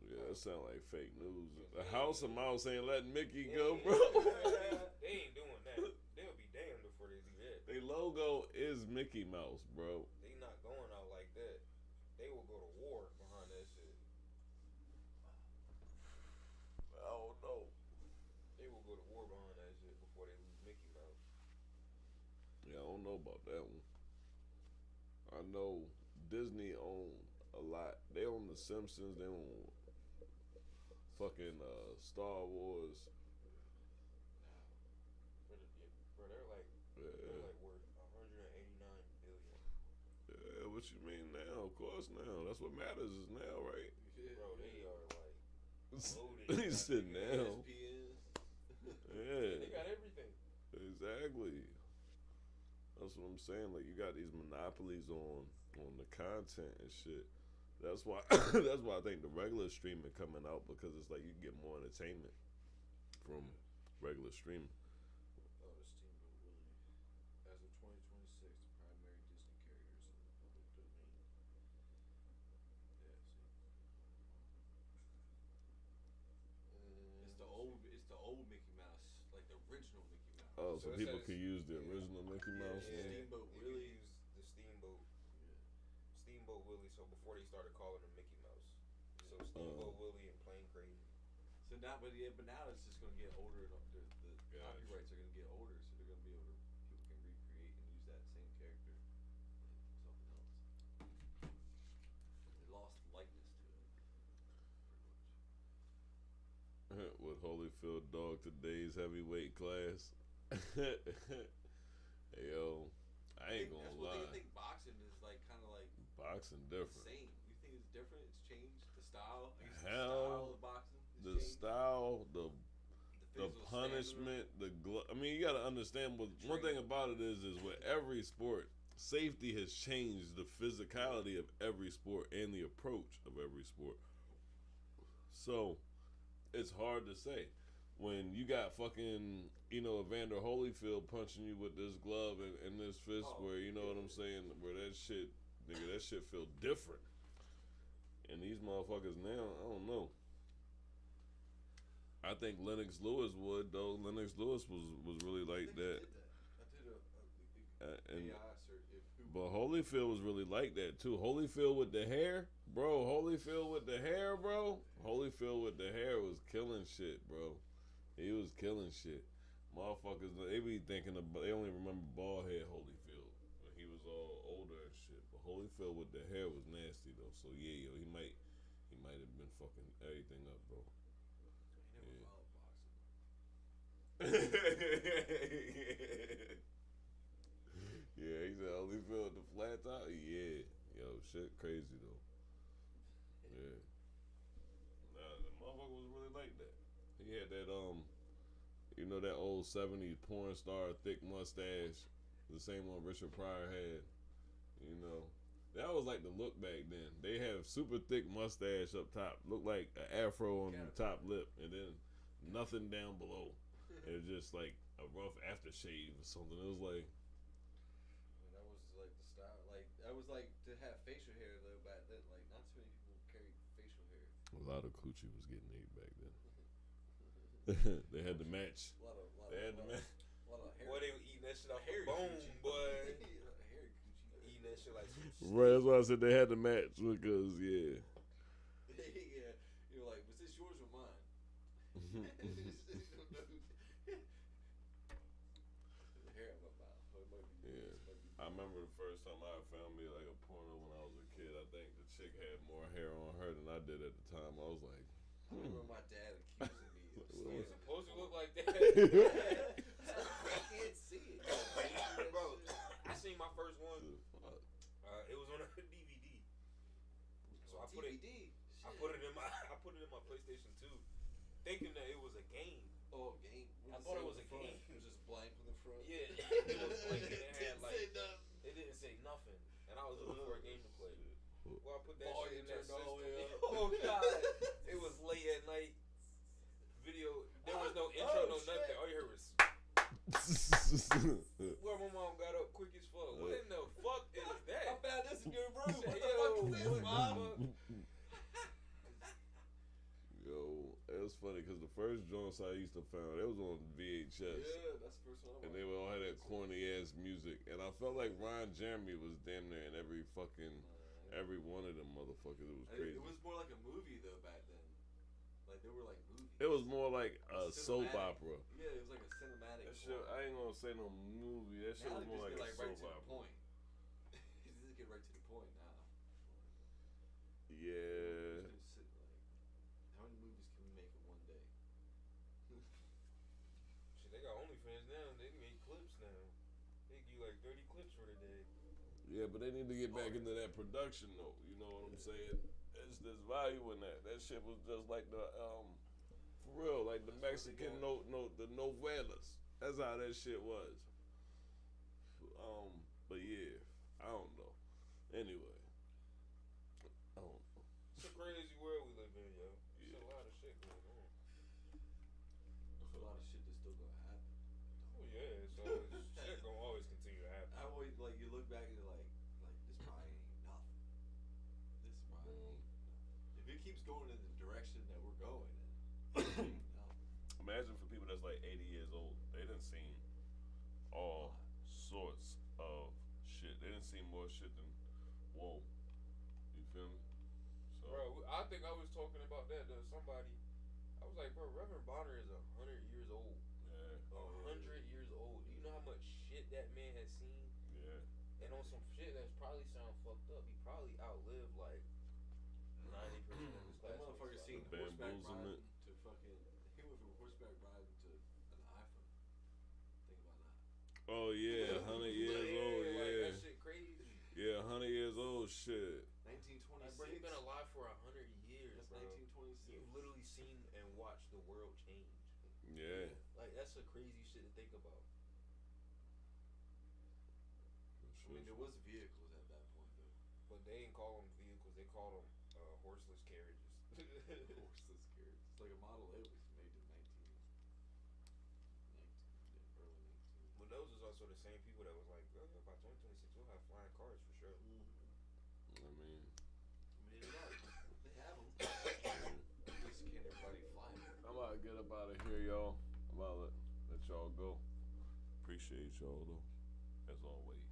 Yeah, that sound like fake news. The House of Mouse ain't letting Mickey go, bro. They ain't doing that. They'll be damned before they do that. Their logo is Mickey Mouse, bro. They not going out like that. They will go to war behind that shit. I don't know. They will go to war behind that shit before they lose Mickey Mouse. Yeah, I don't know about that one. I know Disney own a lot. They own The Simpsons. They own fucking Star Wars. Bro, they're like worth $189 billion. Yeah, what you mean now? Of course now. That's what matters is now, right? Bro, they are like loaded. He's sitting down. Yeah. They got everything. Exactly. That's what I'm saying. Like, you got these monopolies on the content and shit. That's why I think the regular streaming coming out, because it's like you get more entertainment from regular streaming. Oh, the Steamboat Willie. As of 2026, the primary Disney characters in the public domain. Yeah, see. It's the old Mickey Mouse, like the original Mickey Mouse. Oh, so people could use the original Mickey Mouse. Yeah. Steamboat Willie. Use the Steamboat. Steamboat Willie. So before they started calling him Mickey Mouse, so Steamboat Willie and Plain Crazy. So now, but now it's just gonna get older. The copyrights are gonna get older, so they're gonna be able to people can recreate and use that same character in something else. They lost likeness to it, pretty much. With Holyfield dog today's heavyweight class. Hey, yo, I ain't gonna lie. I think boxing is like kind of like boxing different. Same. You think it's different? It's changed the style. I guess Hell, the style of boxing. The style, the punishment, I mean, you got to understand. One thing about it is with every sport, safety has changed the physicality of every sport and the approach of every sport. So it's hard to say when you got fucking Evander Holyfield punching you with this glove and this fist, where you know what I'm saying, where that shit feel different. And these motherfuckers now, I don't know. I think Lennox Lewis would, though. Lennox Lewis was really like that. I did a AI search. But Holyfield was really like that too. Holyfield with the hair, bro. Holyfield with the hair, bro. Holyfield with the hair was killing shit, bro. He was killing shit. Motherfuckers, they be thinking about. They only remember bald head Holyfield when he was all older and shit. But Holyfield with the hair was nasty though. So yeah, yo, he might have been fucking everything up, bro. He never followed boxing. Yeah, he said Holyfield with the flat top. Yeah, yo, shit crazy though. Yeah, nah, the motherfucker was really like that. He had that you know that old '70s porn star thick mustache, the same one Richard Pryor had. You know, that was like the look back then. They have super thick mustache up top, look like an afro on the top lip, and then nothing down below. It was just like a rough aftershave or something. It was like. That was like the style. Like that was like to have facial hair though back then. Like not too many people carried facial hair. A lot of coochie was getting ate back then. They had to match. A lot of hair. Boy, they were eating that shit off the bone, boy. Eating that shit like some shit. Right, that's why I said they had to match because yeah. Yeah, you're like, was this yours or mine? I remember the first time I found me like a porno when I was a kid. I think the chick had more hair on her than I did at the time. I was like, I remember my dad accusing me of It's supposed to look like that. I can't see it. Bro, I seen my first one. It was on a DVD. So I put it in my PlayStation 2, thinking that it was a game. Oh, game. I thought it was a game. It was just blank from the front. Yeah, it was blank and it had like it didn't say nothing, and I was looking for a game to play. Well, I put that shit in that system. Oh god, it was late at night. Video. There was no intro, no nothing. All you heard was. Well, my mom got up quick as fuck. What in the fuck is that? I found this in your room. What the Yo, fuck is this, mom? Yo, it was funny because the first joints I used to find, it was on VHS. Yeah, that's the first one. And they would all have that corny ass music. And I felt like Ron Jeremy was damn near in every one of them motherfuckers. It was crazy. It was more like a movie though back then. Like they were like movies. It was more like a soap opera. Yeah, it was like a cinematic. That shit, I ain't gonna say no movie. That shit was more like a soap opera. Point. Just get right to the point now. Yeah. How many movies can we make in one day? Shit, they got OnlyFans now. They make clips now. They give you like 30 clips for the day. Yeah, but they need to get back into that production though. You know what I'm saying? There's value in that. That shit was just like the for real, like the Mexican the novelas. That's how that shit was. But yeah, I don't know. Anyway, I don't know. It's a crazy world we live in, yo. There's a lot of shit going on. There's a lot of shit that's still gonna happen. Oh yeah, so shit gonna always continue to happen. I always like you look back and you're like this probably ain't nothing. This probably ain't nothing. If it keeps going in the direction that we're going in, imagine for people that's like 80 years old, they done seen all sorts of shit. They done seen more shit than whoa. You feel me? So, bro, I think I was talking about that to somebody. I was like, bro, Reverend Bonner is 100 years old. Yeah. 100 years old. Do you know how much shit that man has seen? Yeah. And on some shit that's probably sound fucked up. He probably outlived like 90% of his class. That motherfucker seen horseback riding to fucking. He went from horseback riding to an iPhone. Think about that. Oh yeah, 100 years old. Like, Yeah. that shit crazy. Yeah, 100 years old. Shit. 1926. Like, bro, you've been alive for 100 years. That's bro. 1926. You've literally seen and watched the world change. Yeah. Like that's a crazy shit to think about. I mean, there was vehicles at that point though. But they didn't call them vehicles. They called them horseless carriages. Horseless carriages. It's like a Model A was made in early 19. But those was also the same people that was like, oh, yeah, by 2026 we'll have flying cars for sure. I mean, they have them. Just can't everybody fly them. I'm about to get up out of here, y'all. I'm about to let y'all go. Appreciate y'all though, as always.